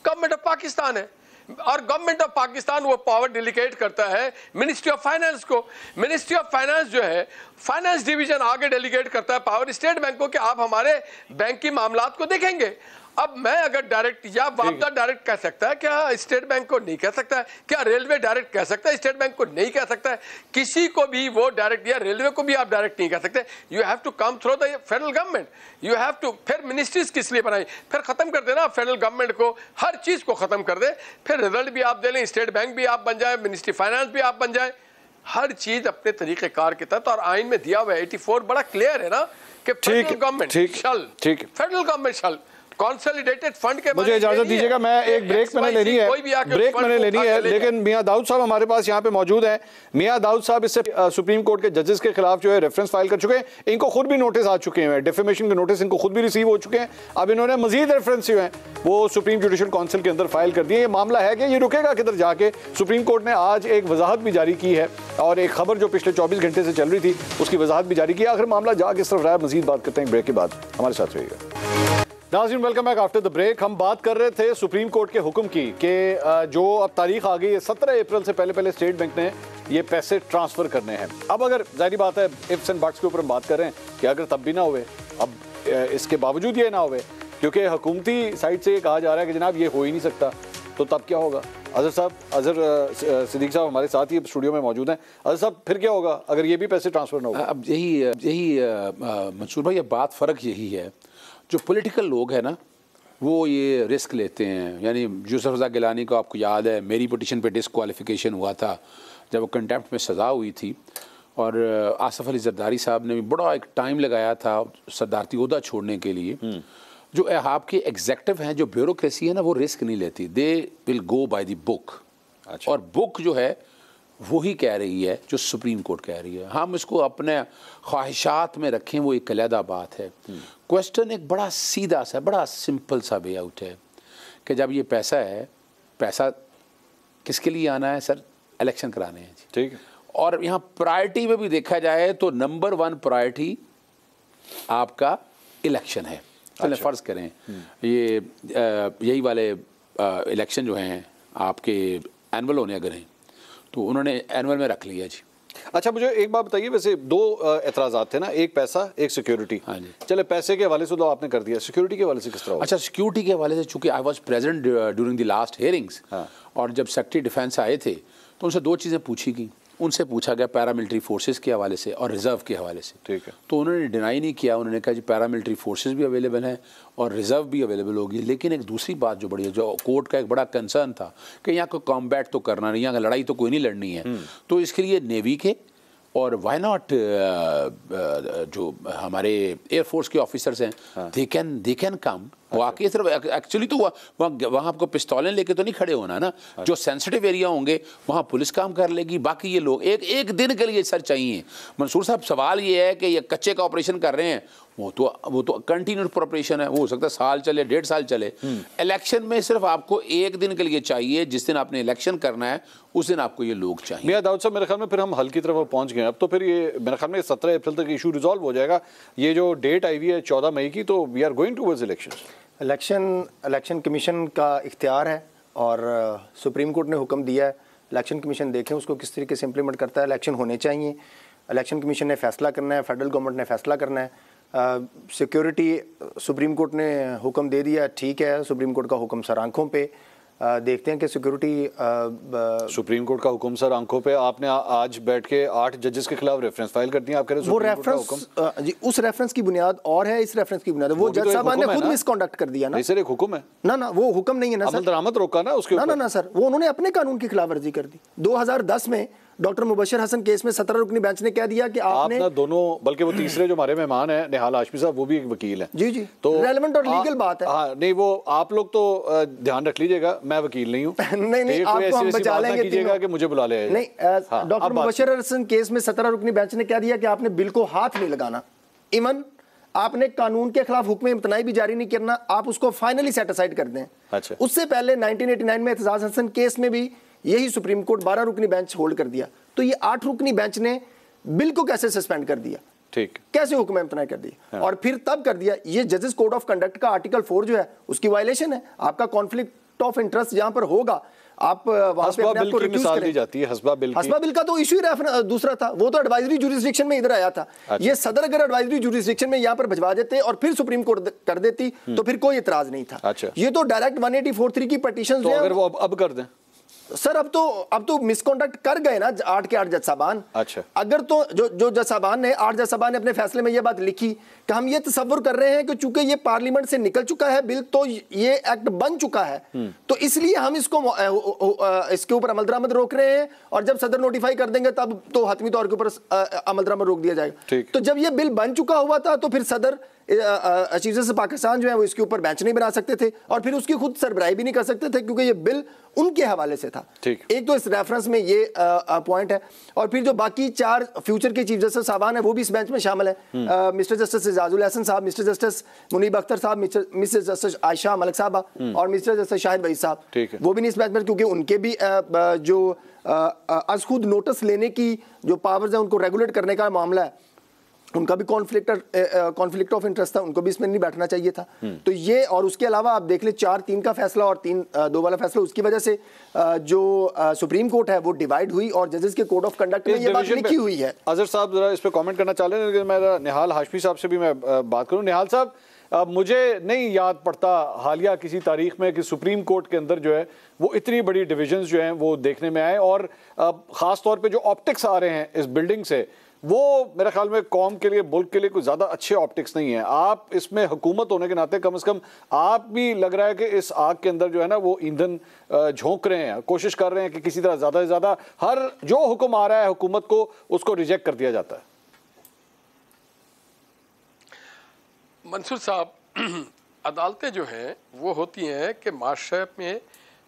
गवर्नमेंट ऑफ पाकिस्तान है, और गवर्नमेंट ऑफ पाकिस्तान वो पावर डेलीगेट करता है मिनिस्ट्री ऑफ फाइनेंस को। मिनिस्ट्री ऑफ फाइनेंस जो है, फाइनेंस डिवीजन आगे डेलीगेट करता है पावर स्टेट बैंक को कि आप हमारे बैंक की मामलात को देखेंगे। अब मैं अगर डायरेक्ट या वापदा डायरेक्ट कह सकता है, क्या स्टेट बैंक को नहीं कह सकता है? क्या रेलवे डायरेक्ट कह सकता है? स्टेट बैंक को नहीं कह सकता है। किसी को भी वो डायरेक्ट, या रेलवे को भी आप डायरेक्ट नहीं कह सकते। You have to come through the federal government, you have to. फिर मिनिस्ट्रीज किस लिए बनाई? फिर खत्म कर देना फेडरल गवर्नमेंट को, हर चीज को खत्म कर दे, फिर रिजल्ट भी आप दे लें, स्टेट बैंक भी आप बन जाए, मिनिस्ट्री फाइनेंस भी आप बन जाए, हर चीज अपने तरीकेकार के तहत। और आइन में दिया हुआ है 84 बड़ा क्लियर है ना कि फेडरल गवर्नमेंट शल, फेडरल गवर्नमेंट शल कंसोलिडेटेड फंड के। मुझे इजाजत दीजिएगा, मैं एक ब्रेक मैंने लेनी है, लेकिन मियां दाऊद साहब हमारे पास यहाँ पे मौजूद हैं। मियां दाऊद साहब इससे सुप्रीम कोर्ट के जजेस के खिलाफ जो है रेफरेंस फाइल कर चुके हैं, इनको खुद भी नोटिस आ चुके हैं, डिफेमेशन के नोटिस इनको खुद भी रिसीव हो चुके हैं। अब इन्होंने मजीद रेफरेंस जो है वो सुप्रीम जुडिशल काउंसिल के अंदर फाइल कर दिए। ये मामला है कि ये रुकेगा किधर जाके। सुप्रीम कोर्ट ने आज एक वजाहत भी जारी की है, और एक खबर जो पिछले 24 घंटे से चल रही थी उसकी वजाहत भी जारी की। आखिर मामला जा किस तरफ रहा है, मजीद बात करते हैं ब्रेक के बाद, हमारे साथ रहिएगा। नाज़रीन welcome back after the break. हम बात कर रहे थे सुप्रीम कोर्ट के हुक्म की कि जो अब तारीख आ गई है 17 अप्रैल से पहले स्टेट बैंक ने ये पैसे ट्रांसफ़र करने हैं। अब अगर जाहिर बात है इफ्स एंड बट्स के ऊपर हम बात कर रहे हैं कि अगर तब भी ना हुए, अब इसके बावजूद ये ना हुए, क्योंकि हुकूमती साइड से ये कहा जा रहा है कि जनाब ये हो ही नहीं सकता, तो तब क्या होगा? अजहर साहब, अजहर सिद्दीक साहब हमारे साथ ही स्टूडियो में मौजूद हैं। अजहर साहब फिर क्या होगा अगर ये भी पैसे ट्रांसफ़र ना होगा? अब यही मंसूर भाई, बात फ़र्क यही है, जो पॉलिटिकल लोग हैं ना वो ये रिस्क लेते हैं। यानी यूसुफ रज़ा गिलानी को आपको याद है, मेरी पिटीशन पे डिस्क्वालिफिकेशन हुआ था जब वो कंटेम्प्ट में सज़ा हुई थी, और आसफ़ अली ज़रदारी साहब ने भी बड़ा एक टाइम लगाया था सदारती ओहदा छोड़ने के लिए। जो आपके एग्जेक्टिव हैं, जो ब्यूरोक्रेसी है ना, वो रिस्क नहीं लेती, they will go by the book. और बुक जो है वही कह रही है जो सुप्रीम कोर्ट कह रही है। हम इसको अपने ख्वाहिशात में रखें, वो एक अलहदा बात है। क्वेश्चन एक बड़ा सीधा सा, बड़ा सिंपल सा वे आउट है कि जब ये पैसा है, पैसा किसके लिए आना है सर? इलेक्शन कराने हैं जी, ठीक है। और यहाँ प्रायोरिटी में भी देखा जाए तो नंबर 1 प्रायोरिटी आपका इलेक्शन है। चलें फ़र्ज़ करें ये यही वाले इलेक्शन जो हैं आपके एनुअल होने अगर हैं, तो उन्होंने एनुअल में रख लिया जी। अच्छा, मुझे एक बात बताइए, वैसे 2 एतराज़ात थे ना, एक पैसा एक सिक्योरिटी। हाँ जी। चले पैसे के हवाले से तो आपने कर दिया, सिक्योरिटी के हवाले से किस तरह होगा? अच्छा, सिक्योरिटी के हवाले से चूँकि I was present during the last hearings, और जब सेक्रेटरी डिफेंस आए थे तो उनसे 2 चीज़ें पूछी गई। उनसे पूछा गया पैरामिलिट्री फोर्सेस के हवाले से और रिज़र्व के हवाले से, ठीक है। तो उन्होंने डिनाई नहीं किया, उन्होंने कहा जी पैरामिलिट्री फोर्सेस भी अवेलेबल हैं और रिज़र्व भी अवेलेबल होगी। लेकिन एक दूसरी बात जो बड़ी है, जो कोर्ट का एक बड़ा कंसर्न था कि यहाँ को कॉम्बैट तो करना नहीं, यहाँ लड़ाई तो कोई नहीं लड़नी है, तो इसके लिए नेवी के और वाई नॉट जो हमारे एयरफोर्स के ऑफिसर्स हैं, दे कैन कम। वो आके सिर्फ एक्चुअली तो वहाँ आपको पिस्तौलें लेके तो नहीं खड़े होना ना। जो सेंसिटिव एरिया होंगे वहाँ पुलिस काम कर लेगी, बाकी ये लोग एक दिन के लिए सर चाहिए। मंसूर साहब, सवाल ये है कि ये कच्चे का ऑपरेशन कर रहे हैं, वो तो कंटिन्यूस ऑपरेशन है, वो हो सकता है साल चले, 1.5 साल चले। इलेक्शन में सिर्फ आपको 1 दिन के लिए चाहिए, जिस दिन आपने इलेक्शन करना है उस दिन आपको ये लोग चाहिए। मियां दाऊद साहब, मेरे ख्याल में फिर हम हल की तरफ पहुंच गए। अब तो फिर ये मेरे ख्याल में 17 अप्रैल तक इशू रिजॉल्व हो जाएगा। ये जो डेट आई हुई है 14 मई की, तो we are going towards election commission का इख्तियार है और सुप्रीम कोर्ट ने हुक्म दिया है। इलेक्शन कमीशन देखें उसको किस तरीके से इम्प्लीमेंट करता है। इलेक्शन होने चाहिए, इलेक्शन कमीशन ने फैसला करना है, फेडरल गवर्नमेंट ने फैसला करना है। सिक्योरिटी सुप्रीम कोर्ट ने हुक्म दे दिया, ठीक है, सुप्रीम कोर्ट का हुक्म सर आंखों पे। देखते हैं कि सिक्योरिटी सुप्रीम कोर्ट का हुक्म सर आंखों पे। आपने आज बैठ के 8 जजेस के खिलाफ रेफरेंस फाइल कर दिया, आप कह रहे हैं वो रेफरेंस जी, उस रेफरेंस की बुनियाद और है, इस रेफरेंस की बुनियाद वो जज साहब ने खुद मिसकंडक्ट कर दिया ना। सर एक हुक्म है ना, वो हुक्म नहीं है ना सर, अमल दरामद रोका ना उसके ऊपर। ना सर, वो उन्होंने अपने कानून की खिलाफवर्जी कर दी। 2010 में डॉक्टर मुबशर हसन केस में 17 रुकनी बेंच ने कह दिया कि आपने ना दोनों, बल्कि वो तीसरे जो हमारे मेहमान हैं निहाल हाशमी साहब, वो भी एक वकील हैं। जी, तो रेलेवेंट और लीगल बात है। हाँ, नहीं वो आप लोग तो ध्यान रख लीजिएगा, मैं वकील नहीं हूँ। नहीं, आपको हम बचा लेंगे कीजिएगा कि मुझे बुला ले। नहीं, डॉक्टर मुबशर हसन केस में 17 रुकनी बेंच ने कह दिया कि आपने बिल को हाथ नहीं लगाना। इवन आपने कानून के खिलाफ हुक्म इम्तनाई भी जारी नहीं करना, आप उसको फाइनली सेट असाइड कर दें। अच्छा। उससे पहले 1989 में एतजाज हसन केस में भी यही सुप्रीम कोर्ट 12 रुकनी बेंच होल्ड कर दिया, तो ये 8 रुकनी बेंच ने बिल को कैसे सस्पेंड कर दिया, ठीक, कैसे हुक्म इम्तनाई कर दिया। हाँ। और फिर तब कर दिया, ये जजेस कोड ऑफ कंडक्ट का आर्टिकल 4 जो है उसकी वायलेशन है। आपका कॉन्फ्लिक्ट ऑफ इंटरेस्ट जहां पर होगा, आप वहां पे अपने आप को रिड्यूस करें। जाती है हस्बा बिल का तो इशू ही दूसरा था, वो तो एडवाइजरी जुरिस्डिक्शन में इधर आया था। अच्छा। ये सदर अगर एडवाइजरी जुरिस्डिक्शन में यहाँ पर भिजवा देते और फिर सुप्रीम कोर्ट कर देती तो फिर कोई इतराज नहीं था। अच्छा। ये तो डायरेक्ट 1843 की पटिशन तो अगर वो अब कर दें सर, अब तो मिसकॉन्डक्ट कर गए ना 8 के 8 जज साहबान। अच्छा। अगर तो जो जज साहबान ने 8 जज साहबान ने अपने फैसले में ये बात लिखी कि हम ये तसव्वुर कर रहे हैं कि चूंकि ये पार्लियामेंट से निकल चुका है बिल, तो ये एक्ट बन चुका है, तो इसलिए हम इसको इसके ऊपर अमल दरामद रोक रहे हैं, और जब सदर नोटिफाई कर देंगे तब तो हतमी तौर के ऊपर अमल दरामद रोक दिया जाएगा। तो जब ये बिल बन चुका हुआ था तो फिर सदर चीफ जस्टिस पाकिस्तान जो है वो इसके ऊपर बेंच नहीं बना सकते थे, और फिर उसकी खुद सरबराही भी नहीं कर सकते थे, क्योंकि ये बिल उनके हवाले से था। एक तो इस रेफरेंस में ये पॉइंट है, और फिर जो बाकी 4 फ्यूचर के चीफ जस्टिस साहबान है वो भी इस बेंच में शामिल है। मिस्टर जस्टिस एजाजुल हसन साहब, मिस्टर जस्टिस मुनीब अख्तर साहब, मिस्टर जस्टिस आयशा मलिक साहबा और मिस्टर जस्टिस शाहिद वहीद साहब, वो भी नहीं इस बेंच में, क्योंकि उनके भी जो आज खुद नोटिस लेने की जो पावर्स है उनको रेगुलेट करने का मामला है, उनका भी कॉन्फ्लिक्ट ऑफ इंटरेस्ट था, उनको भी इसमें नहीं बैठना चाहिए था। तो ये, और उसके अलावा आप देख ले 4-3 का फैसला और 3-2 वाला फैसला, उसकी वजह से जो सुप्रीम कोर्ट है वो डिवाइड हुई, और जजेस के कोड ऑफ कंडक्ट में ये बात लिखी हुई है। अजहर साहब जरा इस पे कमेंट करना चाह रहे हैं, मैं निहाल हाशमी साहब से भी मैं बात करूं। निहाल साहब, मुझे नहीं याद पड़ता हालिया किसी तारीख में कि सुप्रीम कोर्ट के अंदर जो है वो इतनी बड़ी डिविजन्स जो हैं वो देखने में आए, और ख़ास तौर पे जो ऑप्टिक्स आ रहे हैं इस बिल्डिंग से, वो मेरे ख्याल में कौम के लिए, मुल्क के लिए कोई ज़्यादा अच्छे ऑप्टिक्स नहीं है। आप इसमें हुकूमत होने के नाते कम से कम आप भी लग रहा है कि इस आग के अंदर जो है ना वो ईंधन झोंक रहे हैं, कोशिश कर रहे हैं कि किसी तरह ज़्यादा से ज़्यादा हर जो हुक्म आ रहा है हुकूमत को उसको रिजेक्ट कर दिया जाता है। मंसूर साहब, अदालतें जो हैं वो होती हैं कि माशरे में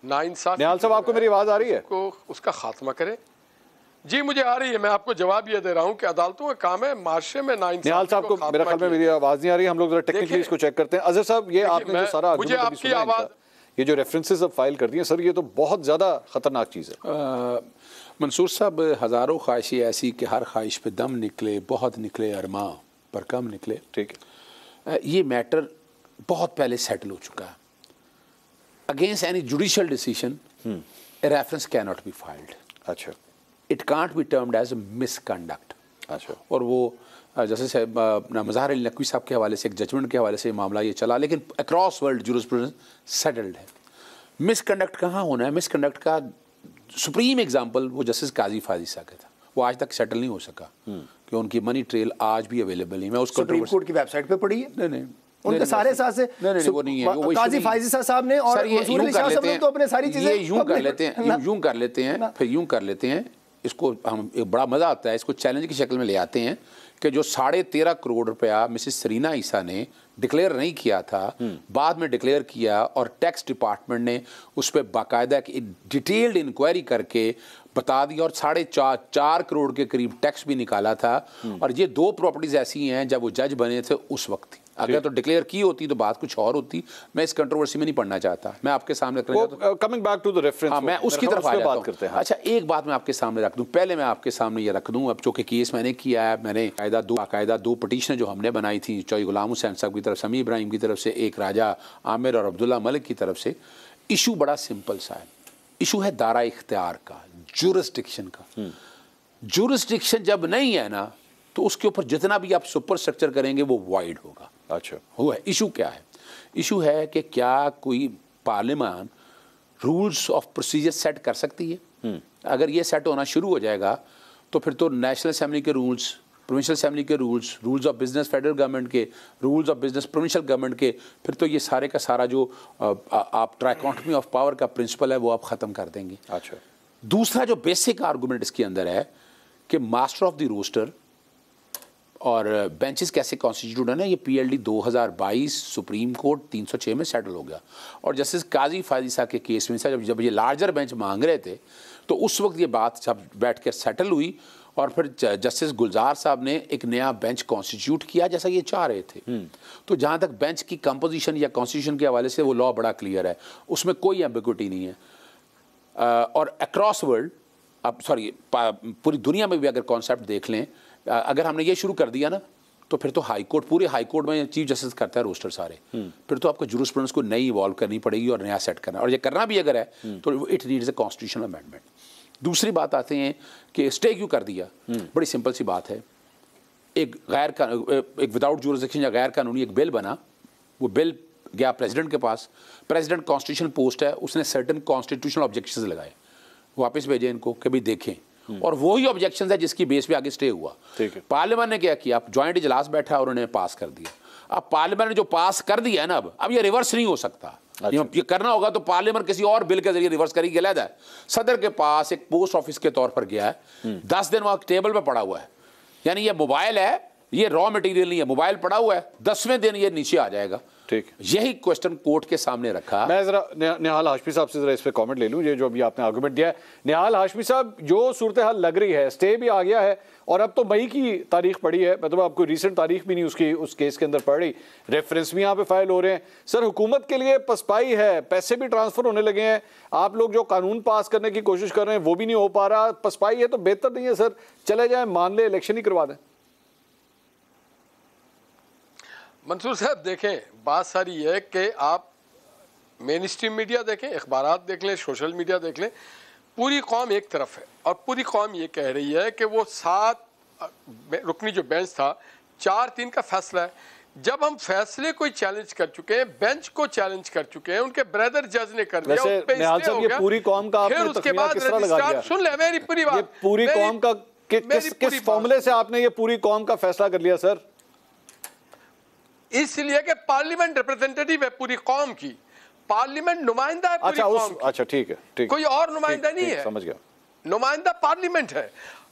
नाइंसाफ़ी। निहाल साहब, आपको मेरी आवाज़ आ रही है? उसका खात्मा करें। जी मुझे आ रही है, मैं आपको जवाब ये दे रहा हूँ कि अदालतों का काम है माशरे में नाइंसाफ़ी। निहाल साहब को मेरे ख्याल में मेरी आवाज़ नहीं आ रही, हम लोग जरा टेक्निकली इसको चेक करते हैं। अजहर साहब, ये आपने जो सारा मुझे आपकी आवाज़, ये जो रेफरेंसेस अब फाइल कर दिए सर, ये तो बहुत ज़्यादा ख़तरनाक चीज़ है। मंसूर साहब, हज़ारों ख्वाहिशें ऐसी कि हर ख्वाहिश पे दम निकले, बहुत निकले अरमा पर कम निकले। ठीक है, ये मैटर बहुत पहले सेटल हो चुका है। Against any judicial decision reference can not be filed. अच्छा। It can't be termed as misconduct. अच्छा। और वो जैसे मज़हर अली नकवी साहब के हवाले से एक जजमेंट के हवाले से मामला ये चला, लेकिन अक्रॉस वर्ल्ड जूरिस्प्रूडेंस सेटल्ड है। मिसकंडक्ट कहाँ होना है? मिसकंडक्ट का सुप्रीम एग्जाम्पल वो जस्टिस काजी फाजिसा का था, वो आज तक सेटल नहीं हो सका कि उनकी मनी ट्रेल आज भी अवेलेबल है। मैं उसको सुप्रीम कोर्ट की वेबसाइट पे पढ़ी है। नहीं, उनके सारे साथ से नहीं, वो नहीं है। वो काजी फाजिसा साहब ने और मंसूर अली शाह साहब ने तो अपने सारी चीजें यूं कर लेते हैं, फिर यूं कर लेते हैं। इसको हम एक बड़ा मज़ा आता है, इसको चैलेंज की शक्ल में ले आते हैं कि जो 13.5 करोड़ रुपया मिसेस सरीना ईसा ने डिक्लेयर नहीं किया था, बाद में डिक्लेयर किया, और टैक्स डिपार्टमेंट ने उस पर बाकायदा डिटेल्ड इंक्वायरी करके बता दिया, और 4.5 करोड़ के करीब टैक्स भी निकाला था। और ये 2 प्रॉपर्टीज ऐसी हैं जब वो जज बने थे उस वक्त, अगर तो डिक्लेयर की होती तो बात कुछ और होती। मैं इस कंट्रोवर्सी में नहीं पढ़ना चाहता, मैं आपके सामने coming back to the reference, मैं उसकी तरफ बात करते हैं। अच्छा, एक बात मैं आपके सामने रख दूं, पहले मैं आपके सामने ये रख दूं, अब चूंकि केस मैंने किया है, मैंने बाकायदा 2 पिटीशन जो हमने बनाई थी, चौधरी गुलाम हुसैन साहब की तरफ, समी इब्राहिम की तरफ से, एक राजा आमिर और अब्दुल्ला मलिक की तरफ से। इशू बड़ा सिंपल सा है, इशू है दायरा इख्तियार का, जुरिस्डिक्शन का। जुरिस्डिक्शन जब नहीं है ना, तो उसके ऊपर जितना भी आप सुपर स्ट्रक्चर करेंगे वो वाइड होगा। अच्छा, हुआ है। इशू क्या है? इशू है कि क्या कोई पार्लियामान रूल्स ऑफ प्रोसीजर सेट कर सकती है? अगर ये सेट होना शुरू हो जाएगा तो फिर तो नेशनल असेंबली के रूल्स, प्रोविंशियल असेंबली के rules, rules of business federal government के, rules of business provincial government के, फिर तो ये सारे का सारा जो आप ट्राइकोटमी ऑफ पावर का प्रिंसिपल है वो आप ख़त्म कर देंगे। अच्छा। दूसरा जो बेसिक आर्गूमेंट इसके अंदर है कि मास्टर ऑफ द रोस्टर और बेंचेस कैसे कॉन्स्टिट्यूट है ना, ये PLD 2022 सुप्रीम कोर्ट 306 में सेटल हो गया। और जस्टिस काजी फाजिसा के केस में जब ये लार्जर बेंच मांग रहे थे तो उस वक्त ये बात जब बैठ कर सेटल हुई, और फिर जस्टिस गुलजार साहब ने एक नया बेंच कॉन्स्टिट्यूट किया जैसा ये चाह रहे थे। तो जहाँ तक बेंच की कंपोजिशन या कॉन्स्टिट्यूशन के हवाले से वो लॉ बड़ा क्लियर है, उसमें कोई एम्बिग्विटी नहीं है। और अक्रॉस वर्ल्ड, अब सॉरी पूरी दुनिया में भी अगर कॉन्सेप्ट देख लें, अगर हमने ये शुरू कर दिया ना तो फिर तो हाई कोर्ट, पूरे हाई कोर्ट में चीफ जस्टिस करता है रोस्टर सारे, फिर तो आपको जूरिस्प्रूडेंस को नई इवॉल्व करनी पड़ेगी और नया सेट करना, और ये करना भी अगर है तो it needs a constitutional amendment. दूसरी बात आते हैं कि स्टे क्यों कर दिया, बड़ी सिंपल सी बात है। एक विदाउट जुरिसडिक्शन या गैर कानूनी एक बिल बना, वो बिल गया प्रेसिडेंट के पास, प्रेसिडेंट कॉन्स्टिट्यूशनल पोस्ट है, उसने सर्टेन कॉन्स्टिट्यूशनल ऑब्जेक्शंस लगाए, वापस भेजे इनको कि भाई देखें, और वही ऑब्जेक्शंस है जिसकी बेस पे आगे स्टे हुआ। पार्लियामेंट ने क्या किया, ज्वाइंट इजलास बैठा और उन्होंने पास कर दिया। अब पार्लियामेंट ने जो पास कर दिया है ना, अब ये रिवर्स नहीं हो सकता। ये करना होगा तो पार्लियामेंट किसी और बिल के जरिए रिवर्स करेगी। अलग है, सदर के पास एक पोस्ट ऑफिस के तौर पर गया है, 10 दिन वहां टेबल पे पड़ा हुआ है, यानी ये मोबाइल है, ये रॉ मटेरियल नहीं है, मोबाइल पड़ा हुआ है, 10वें दिन ये नीचे आ जाएगा। ठीक, यही क्वेश्चन कोर्ट के सामने रखा। मैं जरा निहाल हाशमी साहब से जरा इस पे कमेंट ले लूं, ये जो अभी आपने आर्गुमेंट दिया है। निहाल हाशमी साहब, जो सूरत हाल लग रही है, स्टे भी आ गया है और अब तो मई की तारीख पड़ी है, मतलब आपको रिसेंट तारीख भी नहीं उसकी उस केस के अंदर पड़ रही, रेफरेंस भी यहाँ पे फाइल हो रहे हैं। सर, हुकूमत के लिए पसपाई है, पैसे भी ट्रांसफर होने लगे हैं, आप लोग जो कानून पास करने की कोशिश कर रहे हैं वो भी नहीं हो पा रहा, पसपाई है तो बेहतर नहीं है सर चले जाए, मान ले इलेक्शन ही करवा दें? मंसूर साहब देखें, बात सारी है कि आप मेन स्ट्रीम मीडिया देखें, अखबारात देख लें, सोशल मीडिया देख लें, पूरी कौम एक तरफ है और पूरी कौम ये कह रही है कि वो 7 रुकनी जो बेंच था, 4-3 का फैसला है। जब हम फैसले को चैलेंज कर चुके हैं, बेंच को चैलेंज कर चुके हैं, उनके ब्रदर जज ने कर दिया, उस पे स्टे हो गया, पूरी कौम का फिर उसके बाद रजिस्ट्रार, सुन ले मेरी पूरी बात, पूरी कौम का किस फॉर्मूले से आपने ये पूरी कौम का फैसला कर लिया सर? इसलिए कि पार्लियामेंट रिप्रेजेंटेटिव है पूरी कौम की, पार्लियामेंट नुमाइंदा है पूरी कौम की। अच्छा ठीक है, ठीक, कोई और नुमाइंदा नहीं है, समझ गया, नुमाइंदा पार्लियामेंट है।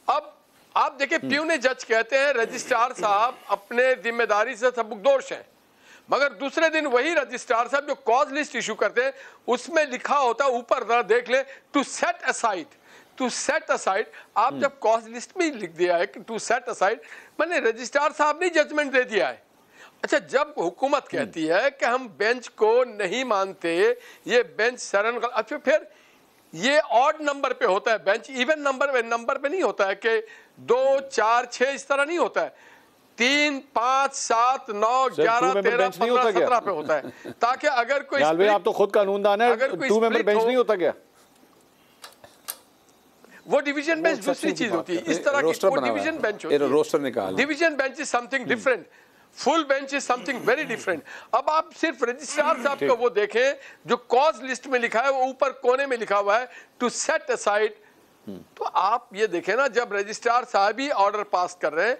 अब आप देखिए, प्यूने जज कहते हैं रजिस्ट्रार साहब अपने जिम्मेदारी से सबकदोश हैं, मगर दूसरे दिन वही रजिस्ट्रार साहब जो कॉज लिस्ट इशू करते हैं उसमें लिखा होता है, ऊपर जरा देख ले, to set aside, to set aside. आप जब कॉज लिस्ट में लिख दिया है कि टू सेट असाइड, मैंने रजिस्ट्रार साहब ने जजमेंट दे दिया है। अच्छा, जब हुकूमत कहती है कि हम बेंच को नहीं मानते, ये बेंच सरन, अच्छा फिर ये ऑड नंबर पे होता है बेंच, इवन नंबर पे नहीं होता है कि 2, 4, 6 इस तरह नहीं होता है, 3, 5, 7, 9, 11, 13, 15, 17 पे होता है, ताकि अगर कोई, आप तो खुद कानूनदान है, अगर 2 मेंबर बेंच नहीं होता क्या? वो डिवीजन बेंच दूसरी चीज होती है, इस तरह की डिवीजन बेंच होती है, division bench is something different, full bench is something very different. अब आप सिर्फ रजिस्ट्रार साहब को वो देखें, जो कॉज लिस्ट में लिखा है वो ऊपर कोने में लिखा हुआ है टू सेट असाइड, तो आप ये देखें ना, जब रजिस्ट्रार साहब ही ऑर्डर पास कर रहे हैं,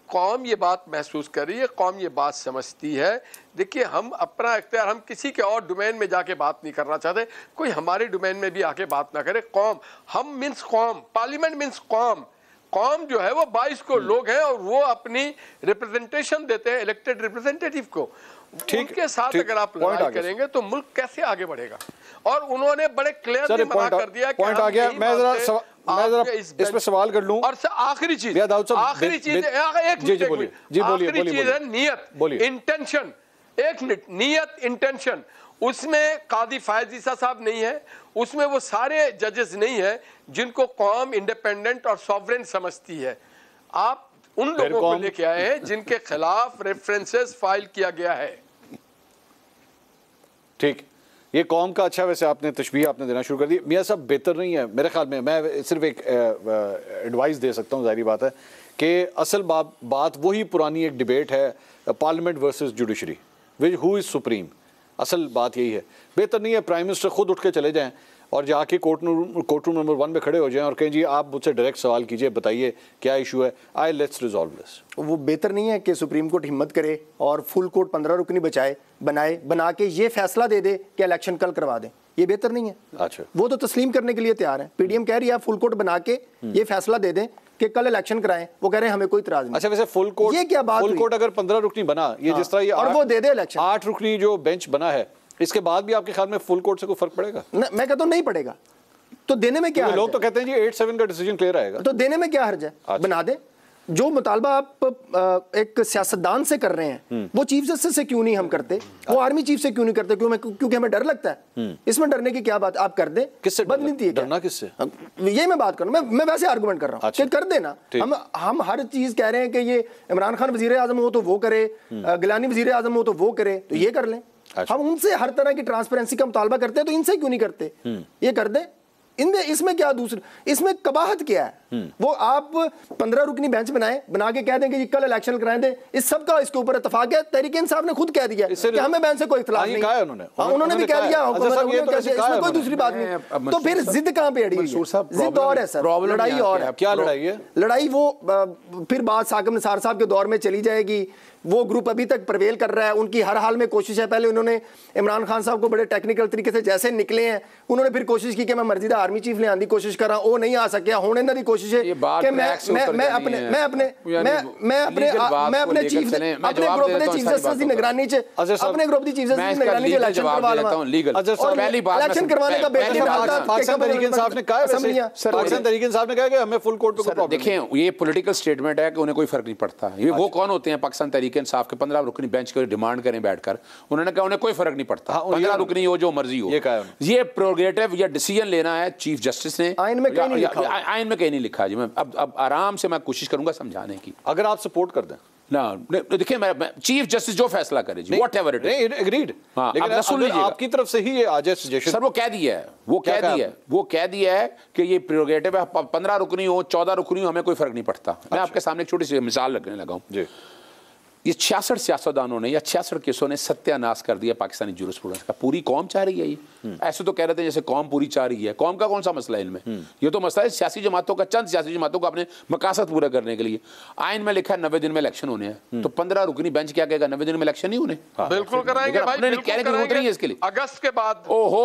कौम ये बात महसूस कर रही है, कौम ये बात समझती है। देखिए, हम अपना इख्तियार, हम किसी के और डोमेन में जाके बात नहीं करना चाहते, कोई हमारे डोमेन में भी आके बात ना करे। कौम, हम मीन्स कौम, पार्लियामेंट मीन्स कौम, कौम जो है वो 22 को लोग हैं और वो अपनी रिप्रेजेंटेशन देते हैं इलेक्टेड रिप्रेजेंटेटिव को। उनके साथ अगर आप लड़ाई करेंगे तो मुल्क कैसे आगे बढ़ेगा? और उन्होंने बड़े क्लियरली मना कर दिया कि पॉइंट आ गया। मैं जरा इस पे सवाल कर लूं। और आखिरी चीज है नियत, इंटेंशन। एक मिनट, नियत, इंटेंशन, उसमें कादी फायज ईसा साहब नहीं है, उसमें वो सारे जजेस नहीं है जिनको कौम इंडिपेंडेंट और सॉवरेन समझती है। आप उन लोगों को लेके आए हैं जिनके खिलाफ रेफरेंसेस फाइल किया गया है। ठीक, ये कौम का अच्छा, वैसे आपने तशबीह आपने देना शुरू कर दी। मियां साहब, बेहतर नहीं है मेरे ख्याल में, मैं सिर्फ एक एडवाइस दे सकता हूँ, जाहिर बात है कि असल बात वही पुरानी एक डिबेट है, parliament versus judiciary, which who is supreme. असल बात यही है। बेहतर नहीं है प्राइम मिनिस्टर खुद उठ के चले जाएं और जाके कोर्ट रूम नंबर 1 में खड़े हो जाएं और कहें जी आप मुझसे डायरेक्ट सवाल कीजिए, बताइए क्या इशू है, लेट्स रिजॉल्व दिस। वो बेहतर नहीं है कि सुप्रीम कोर्ट हिम्मत करे और फुल कोर्ट 15 रुकनी बना के ये फैसला दे दे कि इलेक्शन कल करवा दें? ये बेहतर नहीं है। अच्छा, वो तो तस्लीम करने के लिए तैयार है। पीडीएम कह रही है फुल कोर्ट बना के ये फैसला दे दें कि कल इलेक्शन कराएं, वो कह रहे हैं हमें कोई इतराज नहीं। अच्छा, वैसे फुल कोर्ट, ये क्या बात, फुल कोर्ट अगर 15 रुकनी बना, ये जिस तरह ये और वो दे दे इलेक्शन, 8 रुकनी जो बेंच बना है, इसके बाद भी आपके ख्याल में फुल कोर्ट से कोई फर्क पड़ेगा? मैं कहता हूं नहीं पड़ेगा, तो देने में क्या हर्ज है? लोग तो कहते हैं जी 8-7 का डिसीजन क्लियर आएगा, तो देने में क्या हर्ज है? बना दे। जो मुतालबा आप एक सियासतदान से कर रहे हैं वो चीफ जस्टिस से क्यों नहीं हम करते, वो आर्मी चीफ से क्यों नहीं करते? क्योंकि हमें डर लगता है। इसमें डरने की क्या बात? आप कर दे। किससे बदनीति है? डरना किससे? ये मैं बात करूं, मैं वैसे आर्गुमेंट कर रहा हूं कि कर देना। हम हर चीज कह रहे हैं कि ये इमरान खान वजीर आजम हो तो वो करे, गिलानी वजीर आजम हो तो वो करे, तो ये कर लें। हम उनसे हर तरह की ट्रांसपेरेंसी का मुतालबा करते हैं, तो इनसे क्यों नहीं करते? ये कर दे। इनमें इसमें क्या दूसरा, इसमें कबाहत क्या है? वो आप 15 रुकनी बेंच बना के कह दें कि कल इलेक्शन कराएं दे, इस सब का इसके ऊपर इत्तेफाक है। तहरीक इंसाफ ने खुद कह दिया कि हमें बेंच से कोई इख्तिलाफ नहीं है। उन्होंने भी कह दिया, इसमें कोई दूसरी बात नहीं। तो फिर जिद कहां पे अड़ी हुई है? जिद और है सर, लड़ाई और है। क्या लड़ाई है? लड़ाई वो फिर बात साकिब निसार साहब के दौर में चली जाएगी। वो ग्रुप अभी तक प्रवेल कर रहा है, उनकी हर हाल में कोशिश है। पहले उन्होंने इमरान खान साहब को बड़े टेक्निकल तरीके से जैसे निकले हैं, उन्होंने फिर कोशिश की कि मैं मर्जीदा आर्मी चीफ ले आने की कोशिश कर रहा हूं, वो नहीं आ सकिया। होने ना दी कोशिश है कि मैं अपने चीफ जस्टिस की निगरानी च अपने ग्रुप दी चीफ जस्टिस की निगरानी च इलेक्शन करवा लूंगा। पहली बात इलेक्शन करवाने का पाकिस्तान तहरीक इंसाफ ने कहा है, पाकिस्तान तहरीक इंसाफ ने कहा कि हमें फुल कोर्ट पे कोई प्रॉब्लम। देखें, ये पॉलिटिकल स्टेटमेंट है कि उन्हें कोई फर्क नहीं पड़ता। ये वो कौन होते हैं पाकिस्तान तहरीक इंसाफ के 15 रुकनी बेंच के डिमांड करें बैठकर? उन्होंने कहा उन्हें कोई फर्क नहीं पड़ता, 15 रुकनी हो जो मर्जी हो। ये प्रोग्रेटिव या डिसीजन लेना है चीफ जस्टिस ने, आइन में कहीं नहीं लिखा जी। मैं अब आराम से मैं कोशिश करूंगा समझाने की। अगर आप सपोर्ट कर दें ना, देखिए मैं चीफ जस्टिस जो फैसला करे जी, व्हाटएवर इट इज, एग्रीड। हाँ, लेकिन आपकी तरफ से ही ये आ जाए सजेशन। सर वो कह दिया है, वो कह दिया है कि ये प्रेरोगेटिव है, 15 रुकनी हो 14 रुकनी हो, हमें कोई फर्क नहीं पड़ता। मैं आपके सामने एक छोटी सी मिसाल रखने लगा हूं। ये 66 सियासतदानों ने या 66 केसों ने सत्यानाश कर दिया पाकिस्तानी जूरिस्प्रूडेंस का। पूरी कौम चाह रही है ये, ऐसे तो कह रहे थे जैसे कौम पूरी चाह रही है। कौम का कौन सा मसला है इनमें? ये तो मसला है सियासी जमातों का, चंद सियासी जमातों का अपने मकासद पूरा करने के लिए। आइन में लिखा है 90 दिन में इलेक्शन होने हैं, तो 15 रुकनी बेंच क्या कहेगा? 90 दिन में इलेक्शन नहीं होने? बिल्कुल कराएंगे भाई, कहने की जरूरत नहीं है इसके लिए। अगस्त के बाद ओहो,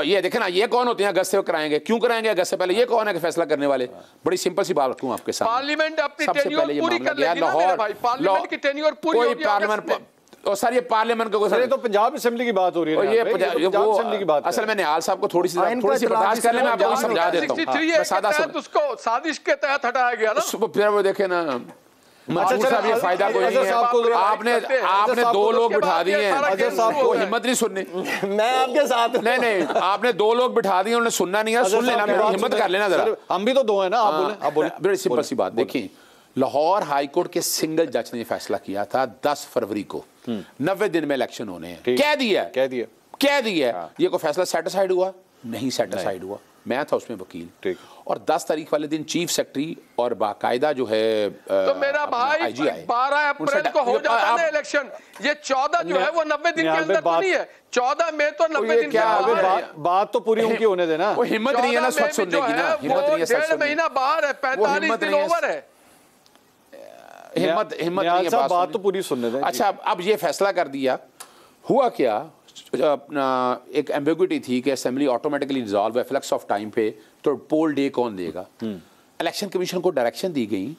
ये देखे ना, ये कौन होते हैं अगस्त से कराएंगे? क्यों कराएंगे अगस्त से पहले? ये कौन है कि फैसला करने वाले? बड़ी सिंपल सी बात रखूं आपके सामने, पार्लियामेंट अपनी टेन्योर पूरी कर लेगी ना मेरे भाई, पार्लियामेंट की टेन्योर पूरी होगी अगस्त में। और सर ये पार्लियामेंट को सर, ये तो पंजाब असेंबली की बात हो रही है, ये पंजाब असेंबली की बात। असल में निहाल साहब को थोड़ी सी बर्दाश्त कर ले, मैं आपको समझा देता हूं। सादा उसको साजिश के तहत हटाया गया ना, फिर वो देखे ना मंसूर साहब, ये फायदा कोई नहीं है। आपने 2 लोग बिठा दिए हैं, वो हिम्मत नहीं सुननी। मैं आपके साथ नहीं, आपने 2 लोग बिठा दिए, उन्होंने सुनना नहीं है। सुन लेना, हिम्मत कर लेना जरा। हम भी तो 2 हैं ना, आप बोले। बड़ी सिंपल सी बात, देखिए लाहौर हाई कोर्ट के सिंगल जज ने फैसला किया था 10 फरवरी को 90 दिन में इलेक्शन होने हैं। कह दिया। ये कोई फैसला सेटिस्फाइड हुआ? नहीं सेटिस्फाइड हुआ। मैं था उसमें वकील, और 10 तारीख वाले दिन चीफ सेक्रेटरी और बाकायदा जो है तो मेरा भाई 12 अप्रैल को हो जाता है इलेक्शन। ये 14 जो है वो 90 दिन के अंदर तो नहीं है, 14 में तो 90 दिन के बात तो पूरी उनकी होने देना। वो हिम्मत नहीं है ना सच सुनने की ना, हिम्मत नहीं है। 1.5 महीना बाहर है, 45 दिन ओवर है। हिम्मत नहीं है, बात तो पूरी सुनने दें। अच्छा, अब ये फैसला कर दिया, हुआ क्या? अपना एक एम्बिग्विटी थी कि असेंबली ऑटोमेटिकली डिसॉल्व है फ्लक्स ऑफ टाइम पे, तो पोल डे कौन देगा? इलेक्शन कमीशन को डायरेक्शन दी गई।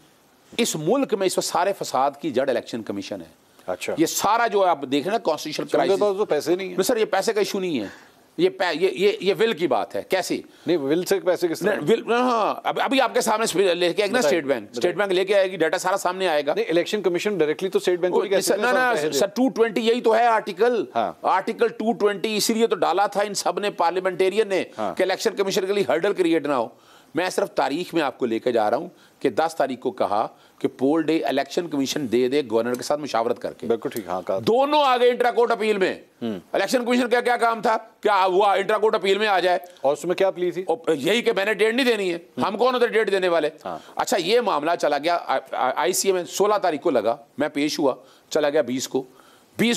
इस मुल्क में इस वक्त सारे फसाद की जड़ इलेक्शन कमीशन है। अच्छा, ये सारा जो आप देख रहे हैं ना कॉन्स्टिट्यूशनल क्राइसिस, तो पैसे नहीं है सर, ये पैसे का इशू नहीं है, ये विल की बात है। कैसी नहीं, विल से पैसे किस तरह? विल, हाँ, अभी आपके सामने लेके आएगी ना स्टेट बैंक लेके आएगी, डाटा सारा सामने आएगा। नहीं, इलेक्शन कमीशन डायरेक्टली तो स्टेट बैंक को ना सर 220 यही तो है आर्टिकल। आर्टिकल 220 इसीलिए तो डाला था इन सब ने, पार्लियामेंटेरियन ने, कि इलेक्शन कमीशन के लिए हर्डल क्रिएट ना हो। मैं सिर्फ तारीख में आपको लेके जा रहा हूं कि 10 तारीख को कहा कि पोल डे इलेक्शन कमीशन दे गवर्नर के साथ मुशावरत करके। बिल्कुल ठीक, हाँ, कहा। दोनों आ गए इंट्रा कोर्ट अपील में। इलेक्शन कमीशन का क्या काम था? क्या हुआ? इंट्रा कोर्ट अपील में आ जाए। और उसमें क्या प्ली थी? यही कि मैंने डेट नहीं देनी है। हम कौन होते डेट देने वाले? अच्छा, ये मामला चला गया ICA में, 16 तारीख को लगा, मैं पेश हुआ, चला गया 20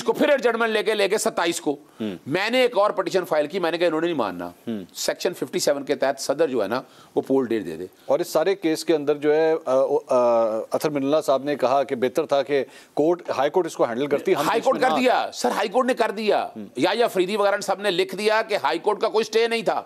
को फिर एडजमेंट लेके 27 को मैंने एक और पिटीशन फाइल की। मैंने कहा इन्होंने नहीं मानना, सेक्शन 57 के तहत सदर जो है ना वो पोल डेट दे दे। और इस सारे केस के अंदर जो है अतर मिन्ना साहब ने कहा कि बेहतर था कि हाई कोर्ट इसको हैंडल करती। हाई कोर्ट कर दिया सर, हाई कोर्ट ने कर दिया। या फरीदी वगैरह साहब ने लिख दिया कि हाई कोर्ट का कोई स्टे नहीं था।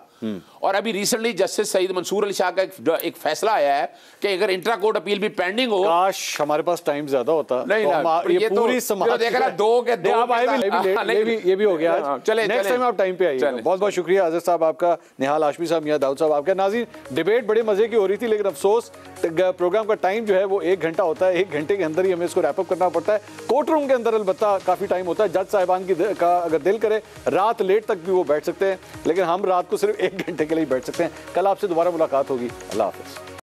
और अभी रिसेंटली जस्टिस सईद मंसूर अली शाह का एक फैसला आया है कि अगर इंट्रा कोर्ट अपील भी पेंडिंग हो, काश हमारे पास टाइम ज्यादा होता। नहीं, तो ये पूरी देख रहा 2 के दो आप आए भी ये भी हो गया आज। चले नेक्स्ट टाइम आप टाइम पे आइए। बहुत बहुत शुक्रिया आज़ाद साहब आपका, निहाल हाशमी साहब, मियां दाऊद साहब आपका। नाज़रीन, डिबेट बड़े मजे की हो रही थी, लेकिन अफसोस प्रोग्राम का टाइम जो है वो 1 घंटा होता है। 1 घंटे के अंदर ही हमें इसको रैप अप करना पड़ता है। कोर्ट रूम के अंदर अलबत्ता काफी टाइम होता है। जज साहिबान का अगर दिल करे रात लेट तक भी वो बैठ सकते हैं, लेकिन हम रात को सिर्फ 1 घंटे के लिए बैठ सकते हैं। कल आपसे दोबारा मुलाकात होगी। अल्लाह हाफिज़।